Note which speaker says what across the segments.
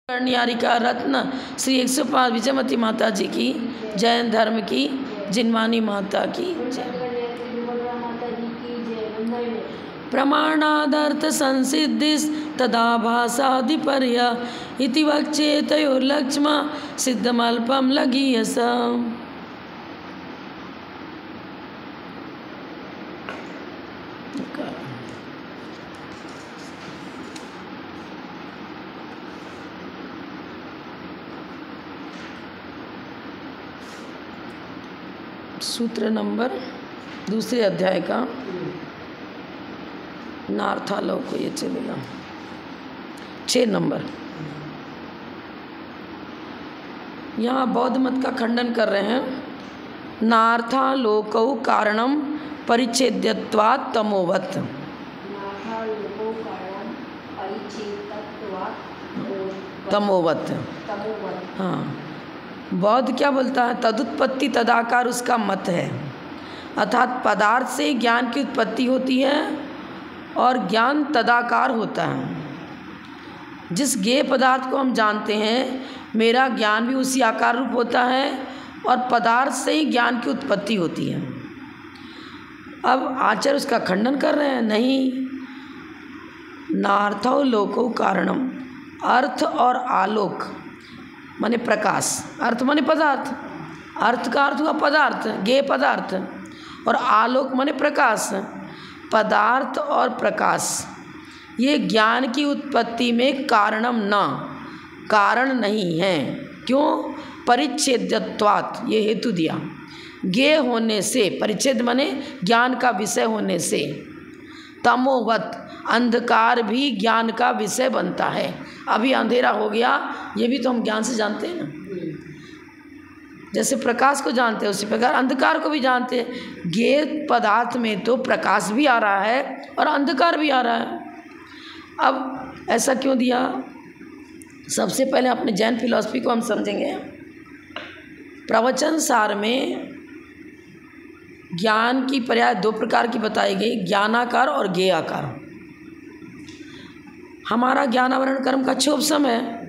Speaker 1: कर्णियारिका रत्न श्री 105 विजयमती माता जी की, जैन धर्म की जिनवानी माता की जय। प्रमाणादर्थ संसिद्धिस् तदाभासादिपर्य इति वक्चेतयोर्लक्ष्मा सिद्धमल्पम लगीयसम्। सूत्र नंबर दूसरे अध्याय का नार्थालोक को ये चलेगा 6 नंबर। यहाँ बौद्ध मत का खंडन कर रहे हैं। नार्थालोकौ कारणम परिच्छेद्यत्वात् तमोवत्। तमोवत्, हाँ। बौद्ध क्या बोलता है? तदुत्पत्ति तदाकार उसका मत है, अर्थात पदार्थ से ज्ञान की उत्पत्ति होती है और ज्ञान तदाकार होता है। जिस ज्ञेय पदार्थ को हम जानते हैं, मेरा ज्ञान भी उसी आकार रूप होता है और पदार्थ से ही ज्ञान की उत्पत्ति होती है। अब आचार्य उसका खंडन कर रहे हैं, नहीं, नार्थो लोको कारणम। अर्थ और आलोक माने प्रकाश, अर्थ माने पदार्थ, अर्थ का अर्थ हुआ पदार्थ, ज्ञेय पदार्थ, और आलोक माने प्रकाश। पदार्थ और प्रकाश ये ज्ञान की उत्पत्ति में कारणम न, कारण नहीं है। क्यों? परिच्छेद्यत्वात्, ये हेतु दिया। ज्ञेय होने से, परिच्छेद माने ज्ञान का विषय होने से। तमोवत्, अंधकार भी ज्ञान का विषय बनता है। अभी अंधेरा हो गया, ये भी तो हम ज्ञान से जानते हैं ना। जैसे प्रकाश को जानते हैं, उसी प्रकार अंधकार को भी जानते हैं। ज्ञेय पदार्थ में तो प्रकाश भी आ रहा है और अंधकार भी आ रहा है। अब ऐसा क्यों दिया? सबसे पहले अपने जैन फिलॉसफी को हम समझेंगे। प्रवचन सार में ज्ञान की पर्याय 2 प्रकार की बताई गई, ज्ञानाकार और ज्ञेयाकार। हमारा ज्ञानावरण कर्म का क्षोभसम है,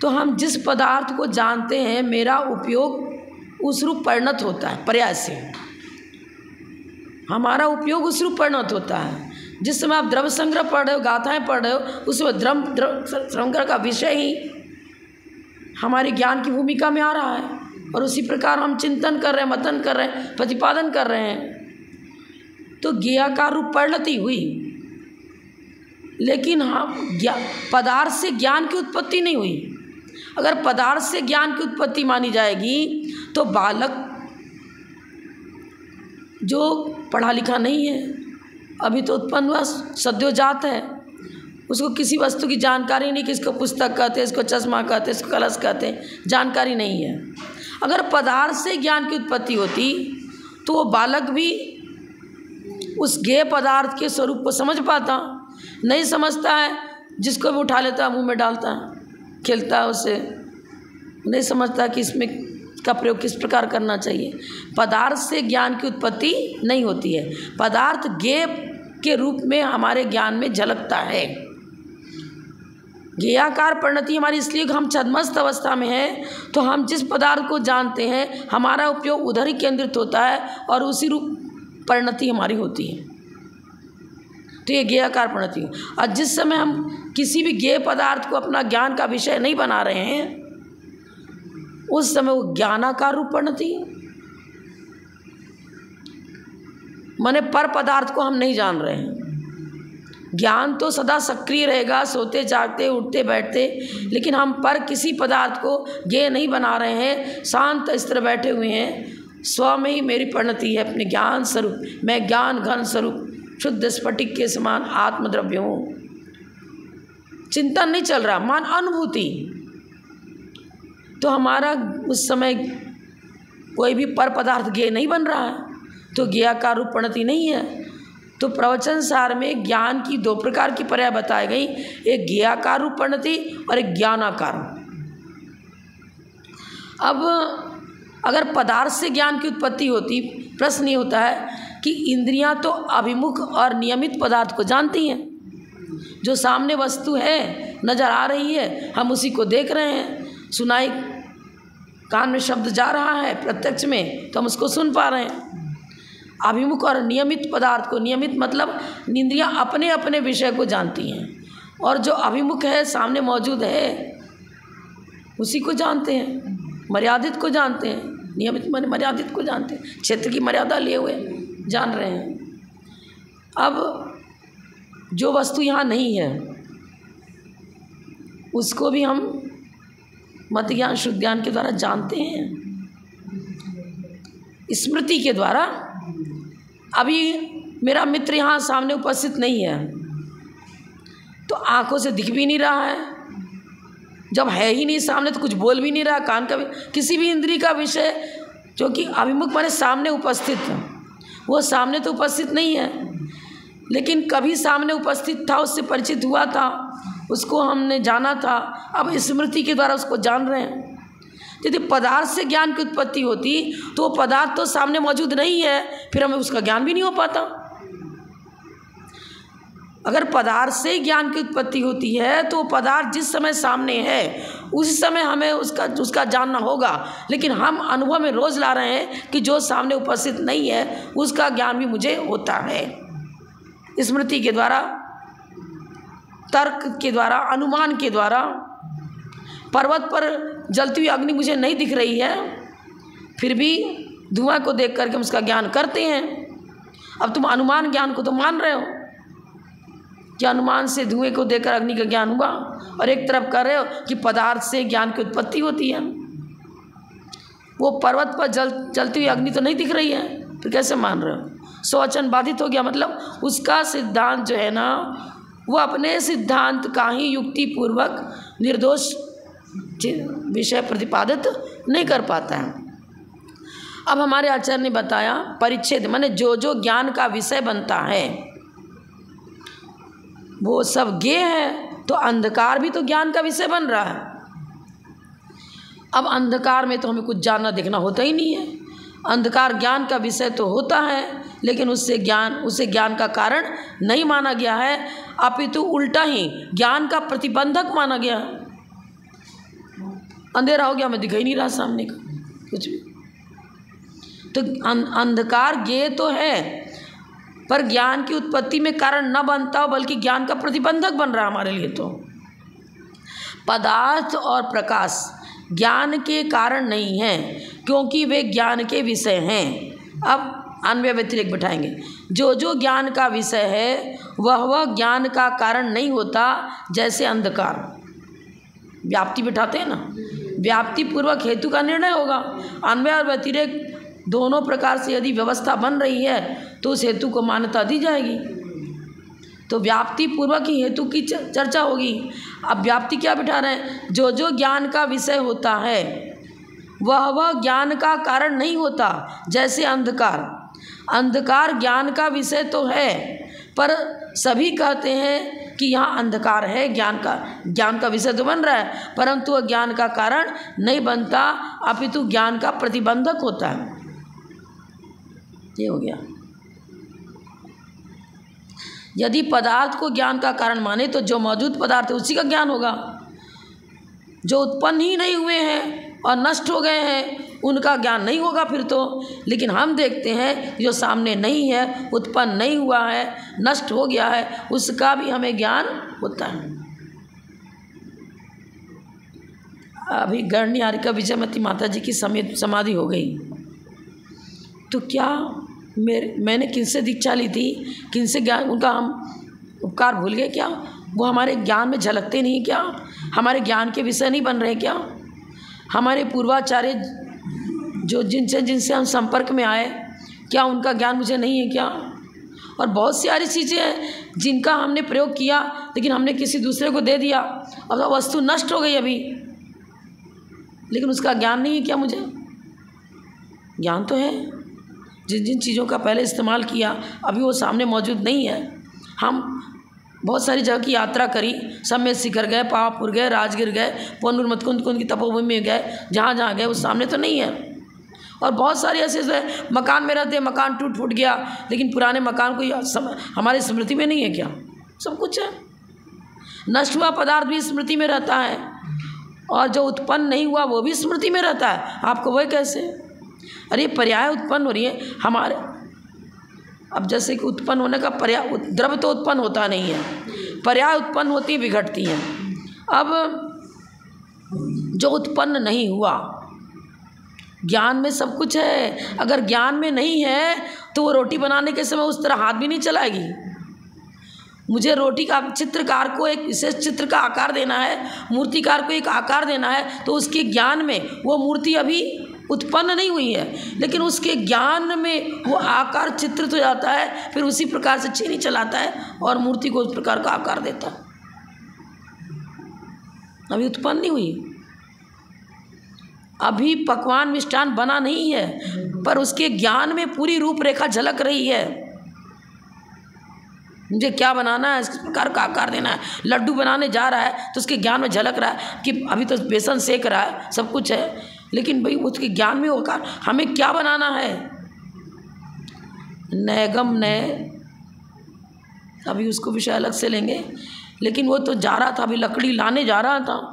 Speaker 1: तो हम जिस पदार्थ को जानते हैं, मेरा उपयोग उस रूप परिणत होता है। पर्याय से हमारा उपयोग उस रूप परिणत होता है। जिस समय आप द्रव्य संग्रह पढ़ रहे हो, गाथाएं पढ़ रहे हो, उस समय द्रव्य संग्रह का विषय ही हमारे ज्ञान की भूमिका में आ रहा है, और उसी प्रकार हम चिंतन कर रहे हैं, मतन कर रहे हैं, प्रतिपादन कर रहे हैं। तो ज्ञेयाकार रूप परिणति हुई, लेकिन हम पदार्थ से ज्ञान की उत्पत्ति नहीं हुई। अगर पदार्थ से ज्ञान की उत्पत्ति मानी जाएगी तो बालक जो पढ़ा लिखा नहीं है, अभी तो उत्पन्न हुआ, सद्योजात है, उसको किसी वस्तु की जानकारी नहीं कि इसको पुस्तक कहते हैं, इसको चश्मा कहते हैं, इसको कलश कहते हैं, जानकारी नहीं है। अगर पदार्थ से ज्ञान की उत्पत्ति होती तो वो बालक भी उस ज्ञेय पदार्थ के स्वरूप को समझ पाता। नहीं समझता है, जिसको भी उठा लेता है, मुंह में डालता है, खेलता है, उससे नहीं समझता कि इसमें का प्रयोग किस प्रकार करना चाहिए। पदार्थ से ज्ञान की उत्पत्ति नहीं होती है, पदार्थ ज्ञेय के रूप में हमारे ज्ञान में झलकता है। ज्ञेयाकार परिणति हमारी इसलिए हम छद्मस्त अवस्था में है, तो हम जिस पदार्थ को जानते हैं, हमारा उपयोग उधर ही केंद्रित होता है और उसी रूप परिणति हमारी होती है। तो ये ज्ञेयाकार परिणति। और जिस समय हम किसी भी ज्ञेय पदार्थ को अपना ज्ञान का विषय नहीं बना रहे हैं, उस समय वो ज्ञानाकार रूप परिणति है। माने पर पदार्थ को हम नहीं जान रहे हैं। ज्ञान तो सदा सक्रिय रहेगा, सोते जागते उठते बैठते, लेकिन हम पर किसी पदार्थ को ज्ञेय नहीं बना रहे हैं, शांत स्थिर बैठे हुए हैं। स्व में ही मेरी परिणति है, अपने ज्ञान स्वरूप। मैं ज्ञान घन स्वरूप शुद्ध स्फटिक के समान आत्मद्रव्य हूँ। चिंतन नहीं चल रहा, मान अनुभूति। तो हमारा उस समय कोई भी पर पदार्थ ज्ञेय नहीं बन रहा है, तो ज्ञेयाकार रूप परिणति नहीं है। तो प्रवचन सार में ज्ञान की 2 प्रकार की पर्याय बताई गई, एक ज्ञेयाकार रूप परिणति और एक ज्ञानाकार। अब अगर पदार्थ से ज्ञान की उत्पत्ति होती, प्रश्न ये होता है कि इंद्रियां तो अभिमुख और नियमित पदार्थ को जानती हैं। जो सामने वस्तु है नज़र आ रही है, हम उसी को देख रहे हैं। सुनाई कान में शब्द जा रहा है प्रत्यक्ष में, तो हम उसको सुन पा रहे हैं। अभिमुख और नियमित पदार्थ को, नियमित मतलब इंद्रियां अपने अपने विषय को जानती हैं, और जो अभिमुख है सामने मौजूद है उसी को जानते हैं, मर्यादित को जानते हैं। नियमित माने मर्यादित को जानते हैं, क्षेत्र की मर्यादा लिए हुए जान रहे हैं। अब जो वस्तु यहाँ नहीं है उसको भी हम मत ज्ञान शुद्ध ज्ञान के द्वारा जानते हैं, स्मृति के द्वारा। अभी मेरा मित्र यहाँ सामने उपस्थित नहीं है तो आंखों से दिख भी नहीं रहा है, जब है ही नहीं सामने तो कुछ बोल भी नहीं रहा। कान का भी, किसी भी इंद्रिय का विषय जो कि अभिमुख माने सामने उपस्थित है, वो सामने तो उपस्थित नहीं है, लेकिन कभी सामने उपस्थित था, उससे परिचित हुआ था, उसको हमने जाना था, अब स्मृति के द्वारा उसको जान रहे हैं। यदि पदार्थ से ज्ञान की उत्पत्ति होती तो वो पदार्थ तो सामने मौजूद नहीं है, फिर हमें उसका ज्ञान भी नहीं हो पाता। अगर पदार्थ से ज्ञान की उत्पत्ति होती है तो पदार्थ जिस समय सामने है उस समय हमें उसका जानना होगा, लेकिन हम अनुभव में रोज़ ला रहे हैं कि जो सामने उपस्थित नहीं है उसका ज्ञान भी मुझे होता है, स्मृति के द्वारा, तर्क के द्वारा, अनुमान के द्वारा। पर्वत पर जलती हुई अग्नि मुझे नहीं दिख रही है, फिर भी धुआं को देख करके हम उसका ज्ञान करते हैं। अब तुम अनुमान ज्ञान को तो मान रहे हो कि अनुमान से धुएं को देखकर अग्नि का ज्ञान हुआ, और एक तरफ कर रहे हो कि पदार्थ से ज्ञान की उत्पत्ति होती है। वो पर्वत पर जलती हुई अग्नि तो नहीं दिख रही है, फिर कैसे मान रहे हो? स्ववचन बाधित हो गया, मतलब उसका सिद्धांत जो है ना वो अपने सिद्धांत का ही युक्तिपूर्वक निर्दोष विषय प्रतिपादित नहीं कर पाता है। अब हमारे आचार्य ने बताया परिच्छेद, माने जो जो ज्ञान का विषय बनता है वो सब ज्ञेय है, तो अंधकार भी तो ज्ञान का विषय बन रहा है। अब अंधकार में तो हमें कुछ जानना देखना होता ही नहीं है। अंधकार ज्ञान का विषय तो होता है, लेकिन उसे ज्ञान का कारण नहीं माना गया है, अपितु उल्टा ही ज्ञान का प्रतिबंधक माना गया है। अंधेरा हो गया, हमें दिखाई नहीं रहा सामने का कुछ भी, तो अंधकार ज्ञेय तो है पर ज्ञान की उत्पत्ति में कारण न बनता हो, बल्कि ज्ञान का प्रतिबंधक बन रहा है हमारे लिए। तो पदार्थ और प्रकाश ज्ञान के कारण नहीं है, क्योंकि वे ज्ञान के विषय हैं। अब अन्वय व्यतिरेक बिठाएंगे, जो जो ज्ञान का विषय है वह ज्ञान का कारण नहीं होता। जैसे अंधकार, व्याप्ति बिठाते हैं ना, व्याप्ति पूर्वक हेतु का निर्णय होगा। अन्वय और व्यतिरेक दोनों प्रकार से यदि व्यवस्था बन रही है तो उस हेतु को मान्यता दी जाएगी। तो व्याप्ति पूर्वक ही हेतु की चर्चा होगी। अब व्याप्ति क्या बिठा रहे हैं? जो जो ज्ञान का विषय होता है वह ज्ञान का कारण नहीं होता। जैसे अंधकार, अंधकार ज्ञान का विषय तो है, पर सभी कहते हैं कि यहाँ अंधकार है, ज्ञान का विषय तो बन रहा है, परंतु वह ज्ञान का कारण नहीं बनता, अपितु ज्ञान का प्रतिबंधक होता है। ये हो गया। यदि पदार्थ को ज्ञान का कारण माने तो जो मौजूद पदार्थ है उसी का ज्ञान होगा। जो उत्पन्न ही नहीं हुए हैं और नष्ट हो गए हैं उनका ज्ञान नहीं होगा फिर तो। लेकिन हम देखते हैं जो सामने नहीं है, उत्पन्न नहीं हुआ है, नष्ट हो गया है, उसका भी हमें ज्ञान होता है। अभी गणनिहारिका विजयमती माता जी की समाधि हो गई, तो क्या मैंने किनसे दीक्षा ली थी, किनसे ज्ञान, उनका हम उपकार भूल गए क्या? वो हमारे ज्ञान में झलकते नहीं क्या? हमारे ज्ञान के विषय नहीं बन रहे क्या? हमारे पूर्वाचार्य जो जिनसे हम संपर्क में आए, क्या उनका ज्ञान मुझे नहीं है क्या? और बहुत सारी चीज़ें हैं जिनका हमने प्रयोग किया, लेकिन हमने किसी दूसरे को दे दिया, अब वस्तु नष्ट हो गई अभी, लेकिन उसका ज्ञान नहीं है क्या मुझे? ज्ञान तो है। जिन जिन चीज़ों का पहले इस्तेमाल किया अभी वो सामने मौजूद नहीं है। हम बहुत सारी जगह की यात्रा करी, समेत शिखर गए, पावापुर गए, राजगीर गए, पोनुर मतकुंद कुंद की तपोभूमि में गए, जहाँ जहाँ गए वो सामने तो नहीं है। और बहुत सारे ऐसे मकान में रहते, मकान टूट फूट गया, लेकिन पुराने मकान को हमारी स्मृति में नहीं है क्या? सब कुछ है। नष्ट हुआ पदार्थ भी स्मृति में रहता है और जो उत्पन्न नहीं हुआ वो भी स्मृति में रहता है। आपको वह कैसे? अरे पर्याय उत्पन्न हो रही है हमारे, अब जैसे कि उत्पन्न होने का पर्याय, द्रव्य तो उत्पन्न होता नहीं है, पर्याय उत्पन्न होती बिघटती हैं। अब जो उत्पन्न नहीं हुआ, ज्ञान में सब कुछ है, अगर ज्ञान में नहीं है तो वो रोटी बनाने के समय उस तरह हाथ भी नहीं चलाएगी। मुझे रोटी का, चित्रकार को एक विशेष चित्र का आकार देना है, मूर्तिकार को एक आकार देना है, तो उसके ज्ञान में वो मूर्ति अभी उत्पन्न नहीं हुई है, लेकिन उसके ज्ञान में वो आकार चित्रित हो जाता है, फिर उसी प्रकार से छेनी चलाता है और मूर्ति को उस प्रकार का आकार देता है। अभी उत्पन्न नहीं हुई, अभी पकवान मिष्ठान बना नहीं है, पर उसके ज्ञान में पूरी रूपरेखा झलक रही है। मुझे क्या बनाना है, इस प्रकार का आकार देना है, लड्डू बनाने जा रहा है तो उसके ज्ञान में झलक रहा है कि अभी तो बेसन सेक रहा है, सब कुछ है, लेकिन भाई उसके ज्ञान में होगा हमें क्या बनाना है। नैगम नए, अभी उसको विषय अलग से लेंगे, लेकिन वो तो जा रहा था, अभी लकड़ी लाने जा रहा था,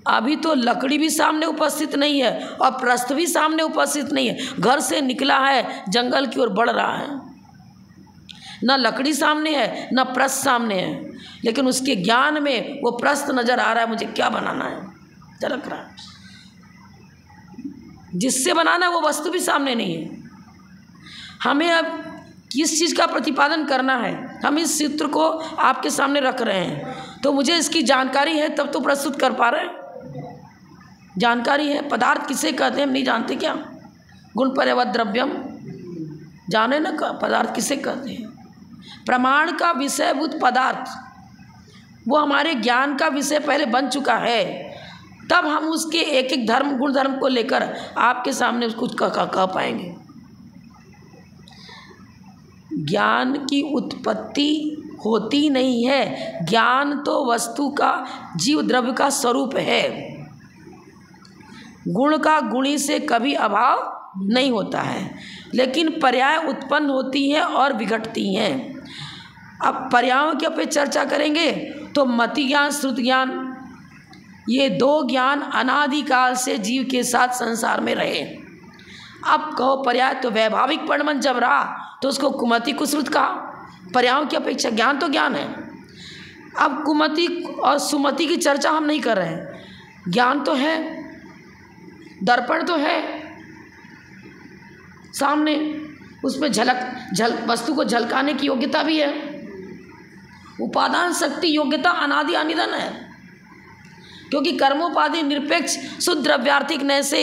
Speaker 1: अभी तो लकड़ी भी सामने उपस्थित नहीं है और प्रस्थ भी सामने उपस्थित नहीं है। घर से निकला है, जंगल की ओर बढ़ रहा है, न लकड़ी सामने है न प्रस्थ सामने है, लेकिन उसके ज्ञान में वो प्रस्थ नजर आ रहा है, मुझे क्या बनाना है, झलक रहा है। जिससे बनाना है वो वस्तु भी सामने नहीं है। हमें अब किस चीज़ का प्रतिपादन करना है, हम इस चित्र को आपके सामने रख रहे हैं, तो मुझे इसकी जानकारी है तब तो प्रस्तुत कर पा रहे हैं। जानकारी है, पदार्थ किसे कहते हैं हम नहीं जानते क्या? गुण पर्यवत द्रव्यम, जाने ना पदार्थ किसे कहते हैं? प्रमाण का विषयभूत पदार्थ वो हमारे ज्ञान का विषय पहले बन चुका है, तब हम उसके एक एक धर्म गुण धर्म को लेकर आपके सामने कुछ कह पाएंगे। ज्ञान की उत्पत्ति होती नहीं है, ज्ञान तो वस्तु का, जीव द्रव्य का स्वरूप है। गुण का गुणी से कभी अभाव नहीं होता है, लेकिन पर्याय उत्पन्न होती हैं और विघटती हैं। अब पर्यायों के ऊपर चर्चा करेंगे तो मति ज्ञान, श्रुति ज्ञान, ये दो ज्ञान अनादिकाल से जीव के साथ संसार में रहे। अब कहो पर्याय तो वैभाविक परिणमन जब रहा तो उसको कुमति कुश्रुत कहा। पर्यायों की अपेक्षा ज्ञान तो ज्ञान है। अब कुमति और सुमति की चर्चा हम नहीं कर रहे हैं। ज्ञान तो है, दर्पण तो है सामने, उसमें वस्तु को झलकाने की योग्यता भी है। उपादान शक्ति योग्यता अनादि अनिधन है, क्योंकि कर्मोपाधि निरपेक्ष शुद्ध द्रव्यार्थिक नय से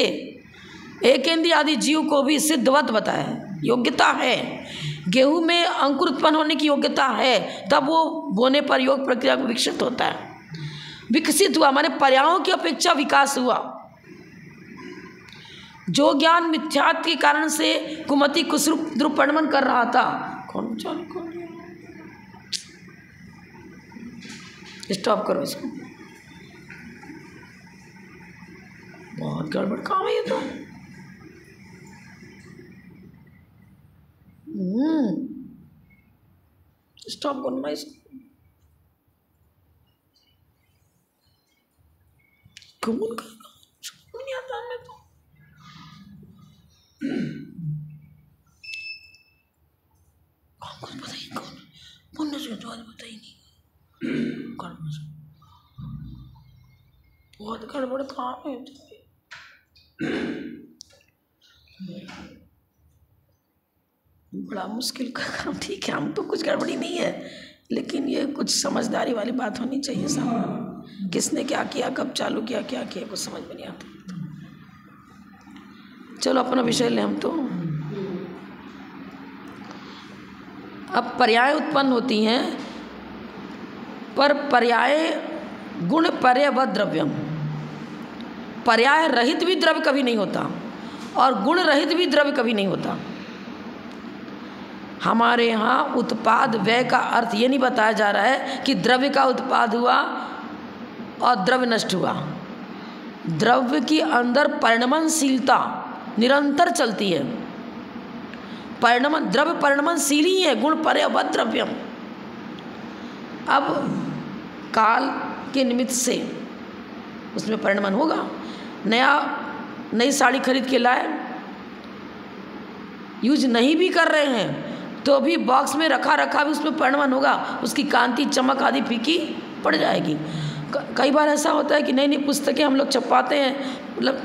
Speaker 1: एकेंद्रिय आदि जीव को भी सिद्धवत बताया, योग्यता है। गेहूं में अंकुर उत्पन्न होने की योग्यता है, तब वो बोने पर योग प्रक्रिया को विकसित होता है। विकसित हुआ माने पर्यायों की अपेक्षा विकास हुआ। जो ज्ञान मिथ्यात्व के कारण से कुमति कुसरूप द्रुपणमन कर रहा था, कौन स्टॉप करो इसको, बहुत गड़बड़ काम है ये तो। स्टॉप करना इसको, कौन नहीं आता हमें तो। पता ही कौन पता ही नहीं, बहुत गड़बड़ काम है। बड़ा मुश्किल का काम। ठीक है, हम तो कुछ गड़बड़ी नहीं है, लेकिन ये कुछ समझदारी वाली बात होनी चाहिए सामने। किसने क्या किया, कब चालू किया, क्या किया, कुछ समझ में नहीं आता। चलो अपना विषय लें हम तो। अब पर्याय उत्पन्न होती हैं, पर पर्याय गुण पर्यवत द्रव्यम, पर्याय रहित भी द्रव्य कभी नहीं होता और गुण रहित भी द्रव्य कभी नहीं होता। हमारे यहाँ उत्पाद व्यय का अर्थ ये नहीं बताया जा रहा है कि द्रव्य का उत्पाद हुआ और द्रव्य नष्ट हुआ। द्रव्य की अंदर परिणमनशीलता निरंतर चलती है। परिणमन, द्रव्य परिणमनशील ही है, गुण पर्यवत द्रव्यम। अब काल के निमित्त से उसमें परिणमन होगा। नई साड़ी खरीद के लाए, यूज नहीं भी कर रहे हैं तो भी बॉक्स में रखा भी उसमें परिणमन होगा, उसकी कांति चमक आदि फीकी पड़ जाएगी। कई बार ऐसा होता है कि नई पुस्तकें हम लोग छपवाते हैं, मतलब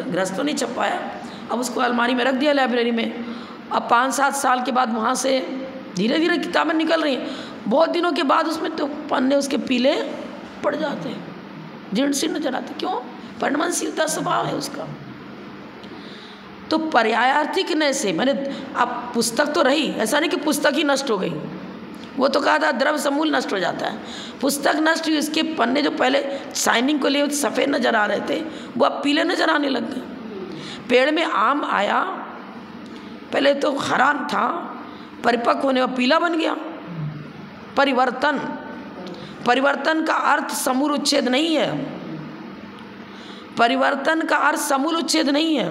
Speaker 1: गृहस्थ तो नहीं छपवाया, अब उसको अलमारी में रख दिया लाइब्रेरी में, अब 5-7 साल के बाद वहाँ से धीरे धीरे किताबें निकल रही हैं, बहुत दिनों के बाद उसमें तो पन्ने उसके पीले पड़ जाते हैं, जीर्ण सी नजर आते। क्यों? परिणमनशीलता स्वभाव है उसका। तो पर्यायार्थिक से मैंने, अब पुस्तक तो रही, ऐसा नहीं कि पुस्तक ही नष्ट हो गई, वो तो कहा था द्रव्य समूल नष्ट हो जाता है। पुस्तक नष्ट हुई, उसके पन्ने जो पहले शाइनिंग को लिए सफ़ेद नजर आ रहे थे वो अब पीले नजर आने लग गए। पेड़ में आम आया, पहले तो हरा था, परिपक्व होने में पीला बन गया। परिवर्तन का अर्थ समूल उच्छेद नहीं है, परिवर्तन का अर्थ समूल उच्छेद नहीं है।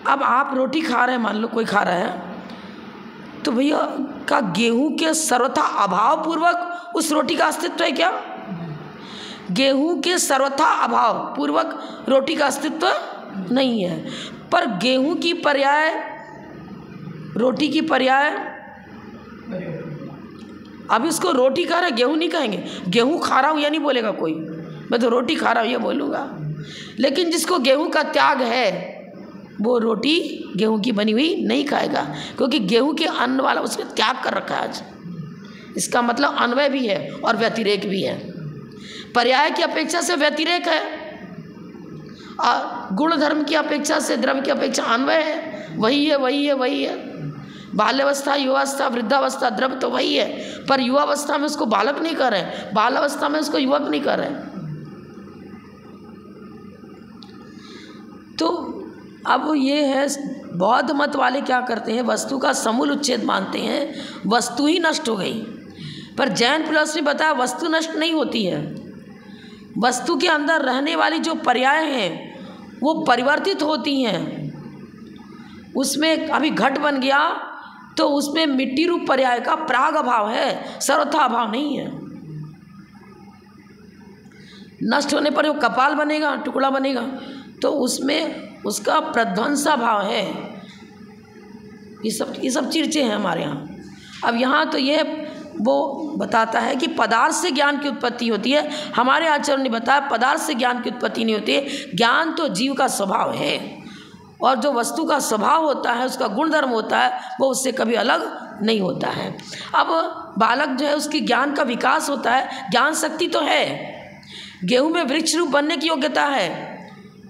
Speaker 1: अब आप रोटी खा रहे हैं, मान लो कोई खा रहा है, तो भैया का गेहूं के सर्वथा अभाव पूर्वक उस रोटी का अस्तित्व है क्या? गेहूं के सर्वथा अभाव पूर्वक रोटी का अस्तित्व नहीं है, पर गेहूं की पर्याय रोटी की पर्याय, अब इसको रोटी खा रहा है, गेहूं नहीं कहेंगे। गेहूं खा रहा हूं यह नहीं बोलेगा कोई, मैं तो रोटी खा रहा हूं ये बोलूँगा। लेकिन जिसको गेहूं का त्याग है वो रोटी गेहूं की बनी हुई नहीं खाएगा, क्योंकि गेहूं के अन्न वाला उसने त्याग कर रखा है आज। इसका मतलब अन्वय भी है और व्यतिरेक भी है। पर्याय की अपेक्षा से व्यतिरेक है और गुण धर्म की अपेक्षा से द्रव्य की अपेक्षा अन्वय है। वही है। बाल्यावस्था, युवावस्था, वृद्धावस्था, द्रव्य तो वही है, पर युवावस्था में उसको बालक नहीं कर रहे, बालावस्था में उसको युवक नहीं कर रहे। तो अब ये है, बौद्ध मत वाले क्या करते हैं, वस्तु का समूल उच्छेद मानते हैं, वस्तु ही नष्ट हो गई। पर जैन फिलॉसफी बताया वस्तु नष्ट नहीं होती है, वस्तु के अंदर रहने वाली जो पर्याय हैं वो परिवर्तित होती हैं। उसमें अभी घट बन गया तो उसमें मिट्टी रूप पर्याय का प्राग अभाव है, सर्वथा अभाव नहीं है। नष्ट होने पर वो कपाल बनेगा, टुकड़ा बनेगा, तो उसमें उसका प्रध्वंसा भाव है। ये सब चीज़ें हैं हमारे यहाँ। अब यहाँ तो ये वो बताता है कि पदार्थ से ज्ञान की उत्पत्ति होती है। हमारे आचार्य ने बताया पदार्थ से ज्ञान की उत्पत्ति नहीं होती है, ज्ञान तो जीव का स्वभाव है, और जो वस्तु का स्वभाव होता है, उसका गुणधर्म होता है, वो उससे कभी अलग नहीं होता है। अब बालक जो है उसकी ज्ञान का विकास होता है, ज्ञान शक्ति तो है, गेहूँ में वृक्ष रूप बनने की योग्यता है,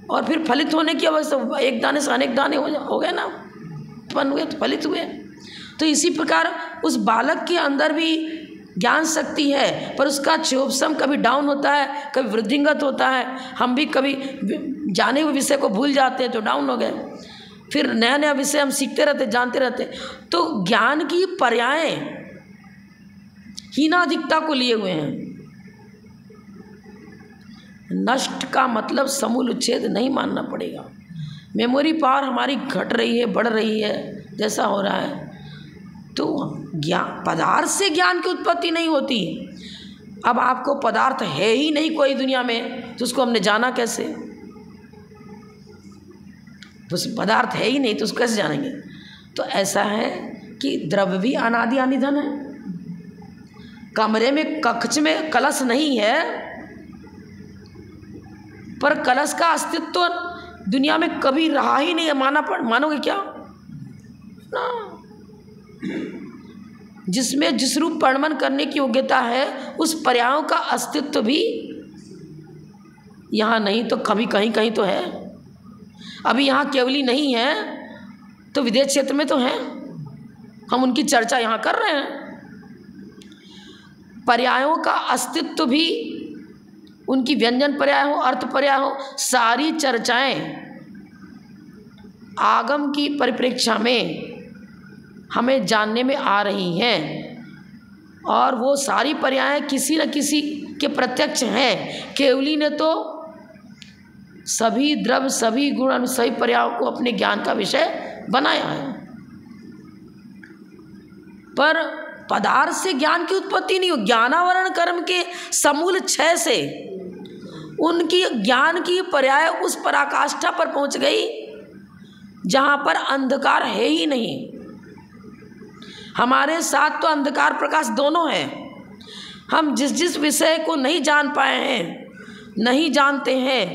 Speaker 1: और फिर फलित होने की अवस्था, एक दाने से अनेक दाने हो गए ना, उत्पन्न हुए तो फलित हुए। तो इसी प्रकार उस बालक के अंदर भी ज्ञान शक्ति है, पर उसका क्षोभसम कभी डाउन होता है, कभी वृद्धिंगत होता है। हम भी कभी जाने हुए विषय को भूल जाते हैं तो डाउन हो गए, फिर नया नया विषय हम सीखते रहते, जानते रहते। तो ज्ञान की पर्याय हीनाधिकता को लिए हुए हैं। नष्ट का मतलब समूल उच्छेद नहीं मानना पड़ेगा। मेमोरी पावर हमारी घट रही है, बढ़ रही है, जैसा हो रहा है, तो ज्ञान, पदार्थ से ज्ञान की उत्पत्ति नहीं होती। अब आपको पदार्थ है ही नहीं कोई दुनिया में, तो उसको हमने जाना कैसे? तो पदार्थ है ही नहीं तो उसको कैसे जानेंगे? तो ऐसा है कि द्रव्य भी अनादि अनिधन है। कमरे में, कक्ष में कलश नहीं है, पर कलश का अस्तित्व दुनिया में कभी रहा ही नहीं है। मानोगे क्या ना? जिसमें जिस रूप परिणमन करने की योग्यता है, उस पर्यायों का अस्तित्व भी यहाँ नहीं तो कभी कहीं कहीं तो है। अभी यहाँ केवली नहीं है तो विदेश क्षेत्र में तो है, हम उनकी चर्चा यहाँ कर रहे हैं। पर्यायों का अस्तित्व भी, उनकी व्यंजन पर्याय हो, अर्थ पर्याय हो, सारी चर्चाएं आगम की परिप्रेक्षा में हमें जानने में आ रही हैं, और वो सारी पर्याय किसी न किसी के प्रत्यक्ष हैं। केवली ने तो सभी द्रव्य, सभी गुण, सभी पर्यायों को अपने ज्ञान का विषय बनाया है, पर पदार्थ से ज्ञान की उत्पत्ति नहीं हो। ज्ञानावरण कर्म के समूल क्षय से उनकी ज्ञान की पर्याय उस पराकाष्ठा पर पहुंच गई जहां पर अंधकार है ही नहीं। हमारे साथ तो अंधकार प्रकाश दोनों है। हम जिस जिस विषय को नहीं जान पाए हैं, नहीं जानते हैं,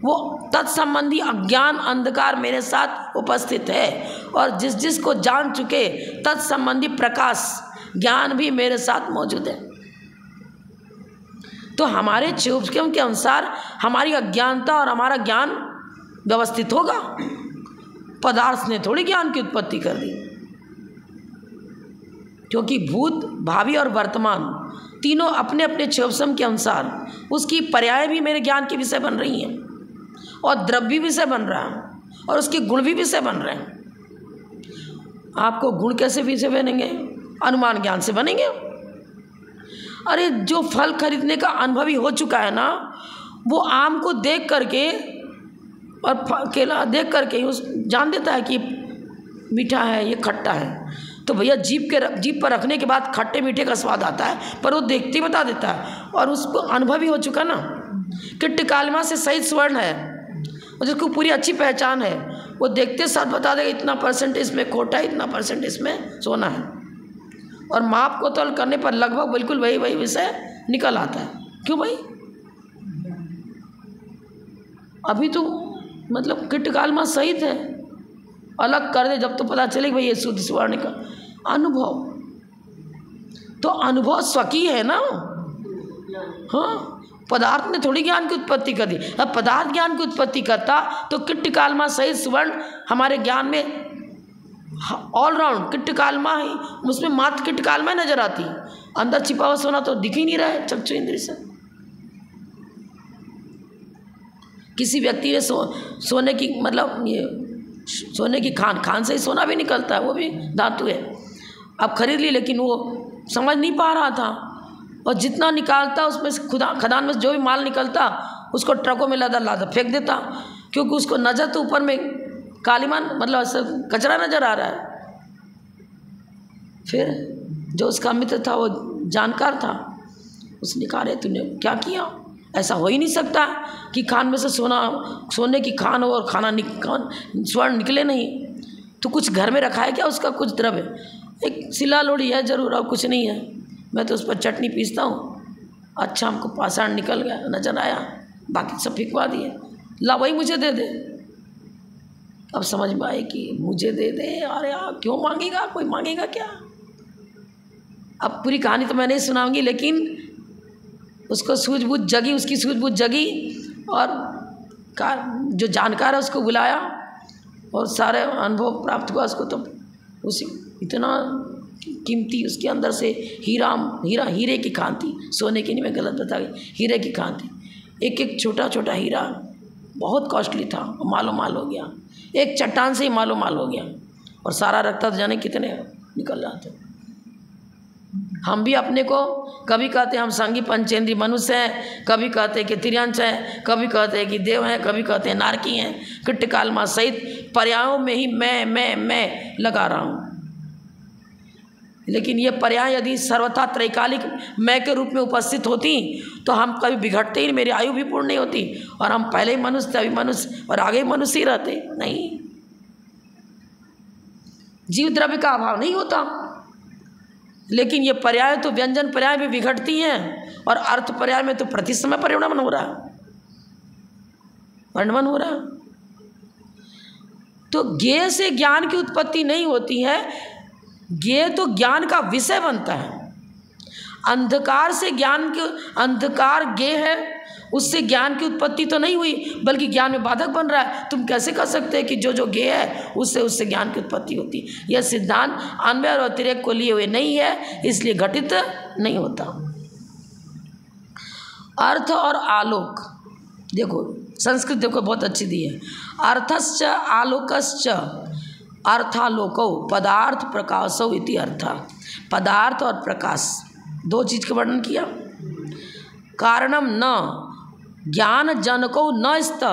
Speaker 1: वो तत्संबंधी अज्ञान अंधकार मेरे साथ उपस्थित है, और जिस जिस को जान चुके तत्संबंधी प्रकाश ज्ञान भी मेरे साथ मौजूद है। तो हमारे चुपके के अनुसार हमारी अज्ञानता और हमारा ज्ञान व्यवस्थित होगा। पदार्थ ने थोड़ी ज्ञान की उत्पत्ति कर दी, क्योंकि भूत, भावी और वर्तमान तीनों अपने अपने क्षोभसम के अनुसार उसकी पर्याय भी मेरे ज्ञान के विषय बन रही हैं, और द्रव्य भी विषय बन रहा है, और उसके गुण भी विषय बन रहे हैं। आपको गुण कैसे विषय बनेंगे? अनुमान ज्ञान से बनेंगे। अरे जो फल खरीदने का अनुभवी हो चुका है ना, वो आम को देख करके और केला देख करके उस जान देता है कि मीठा है, ये खट्टा है। तो भैया जीभ पर रखने के बाद खट्टे मीठे का स्वाद आता है, पर वो देखते ही बता देता है, और उसको अनुभवी हो चुका ना कि टिकालमा से सहित स्वर्ण है, और जिसको पूरी अच्छी पहचान है, वो देखते साथ बता देगा इतना % इसमें खोटा है, इतना % इसमें सोना है, और माप को तौल करने पर लगभग बिल्कुल वही विषय निकल आता है। क्यों भाई? अभी तो मतलब कीटकालमा सहित है, अलग कर दे जब तो पता चले भाई ये शुद्ध स्वर्ण का अनुभव। तो अनुभव स्वकीय है ना। हाँ, पदार्थ ने थोड़ी ज्ञान की उत्पत्ति कर दी। अब पदार्थ ज्ञान की उत्पत्ति करता तो कीटकालमा सहित स्वर्ण हमारे ज्ञान में ऑलराउंड कीटकालमा ही, उसमें मात्र कीटकालमा नजर आती, अंदर छिपा हुआ सोना तो दिख ही नहीं रहा है चक्षु इंद्रिय से। किसी व्यक्ति ने सोने की मतलब ये सोने की खान से ही सोना भी निकलता है, वो भी धातु है। अब खरीद ली, लेकिन वो समझ नहीं पा रहा था, और जितना निकालता उसमें से खदान में से जो भी माल निकलता उसको ट्रकों में लादा फेंक देता, क्योंकि उसको नज़र तो ऊपर में कालीमान मतलब ऐसा कचरा नज़र आ रहा है। फिर जो उसका मित्र था, वो जानकार था, उसने कहा रे तूने क्या किया? ऐसा हो ही नहीं सकता कि खान में से सोने की खान हो और स्वर्ण निकले नहीं। तो कुछ घर में रखा है क्या उसका कुछ द्रव्य? एक सिला लोड़ी है जरूर, और कुछ नहीं है। मैं तो उस पर चटनी पीसता हूँ, अच्छा हमको पाषाण निकल गया, नजर आया, बाकी सब फिकवा दिए, ला वही मुझे दे दे। अब समझ में आए कि मुझे दे दे, अरे यार क्यों मांगेगा, कोई मांगेगा क्या? अब पूरी कहानी तो मैं नहीं सुनाऊंगी, लेकिन उसको सूझबूझ जगी, उसकी सूझबूझ जगी, और जो जानकार है उसको बुलाया और सारे अनुभव प्राप्त हुआ उसको। तो उसी इतना कीमती उसके अंदर से हीरे की खान थी, सोने की नहीं, मैं गलत बता गई, हीरे की खान थी। एक एक छोटा छोटा हीरा बहुत कॉस्टली था, मालो माल हो गया, एक चट्टान से ही मालो माल हो गया, और सारा रखता तो जाने कितने निकल जाते। हम भी अपने को कभी कहते हैं हम सांगी पंचेंद्रीय मनुष्य हैं, कभी कहते हैं कि तिर्यंश हैं, कभी कहते हैं कि देव हैं, कभी कहते हैं नारकी हैं। कीटकालमा सहित पर्यायों में ही मैं लगा रहा हूँ। लेकिन ये पर्याय यदि सर्वथा त्रैकालिक मैं के रूप में उपस्थित होती तो हम कभी बिगड़ते ही, मेरी आयु भी पूर्ण नहीं होती, और हम पहले ही मनुष्य थे, अभी मनुष्य, और आगे मनुष्य ही रहते। नहीं, जीव द्रव्य का अभाव नहीं होता, लेकिन ये पर्याय तो व्यंजन पर्याय भी बिगड़ती हैं, और अर्थ पर्याय में तो प्रति समय परिणमन हो रहा है, परिणमन हो रहा है। तो ज्ञेय से ज्ञान की उत्पत्ति नहीं होती है, ज्ञेय तो ज्ञान का विषय बनता है। अंधकार से ज्ञान के, अंधकार ज्ञेय है, उससे ज्ञान की उत्पत्ति तो नहीं हुई, बल्कि ज्ञान में बाधक बन रहा है। तुम कैसे कह सकते हैं कि जो ज्ञेय है उससे ज्ञान की उत्पत्ति होती? यह सिद्धांत अन्वय और अतिरेक को लिए हुए नहीं है, इसलिए घटित नहीं होता। अर्थ और आलोक, देखो संस्कृत देखो बहुत अच्छी दी है। अर्थश्च आलोकश्च अर्थालोकौ पदार्थ प्रकाशौ इति अर्थ। पदार्थ और प्रकाश दो चीज का वर्णन किया। कारणम न ज्ञान जनको न स्त,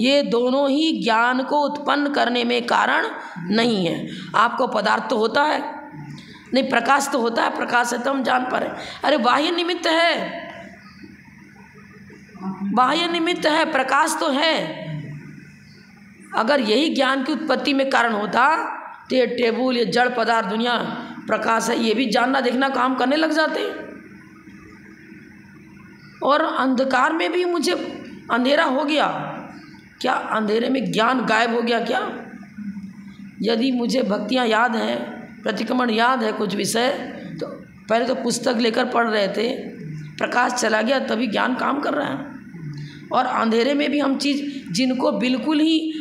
Speaker 1: ये दोनों ही ज्ञान को उत्पन्न करने में कारण नहीं है। आपको पदार्थ तो होता है, नहीं, प्रकाश तो होता है, प्रकाश है तो हम जान पा रहे। अरे बाह्य निमित्त है, बाह्य निमित्त है, प्रकाश तो है। अगर यही ज्ञान की उत्पत्ति में कारण होता तो ये टेबल, ये जड़ पदार्थ दुनिया प्रकाश है, ये भी जानना देखना काम करने लग जाते। और अंधकार में भी मुझे अंधेरा हो गया, क्या अंधेरे में ज्ञान गायब हो गया क्या? यदि मुझे भक्तियाँ याद हैं, प्रतिक्रमण याद है, कुछ विषय, तो पहले तो पुस्तक लेकर पढ़ रहे थे, प्रकाश चला गया तभी ज्ञान काम कर रहा है। और अंधेरे में भी हम चीज़, जिनको बिल्कुल ही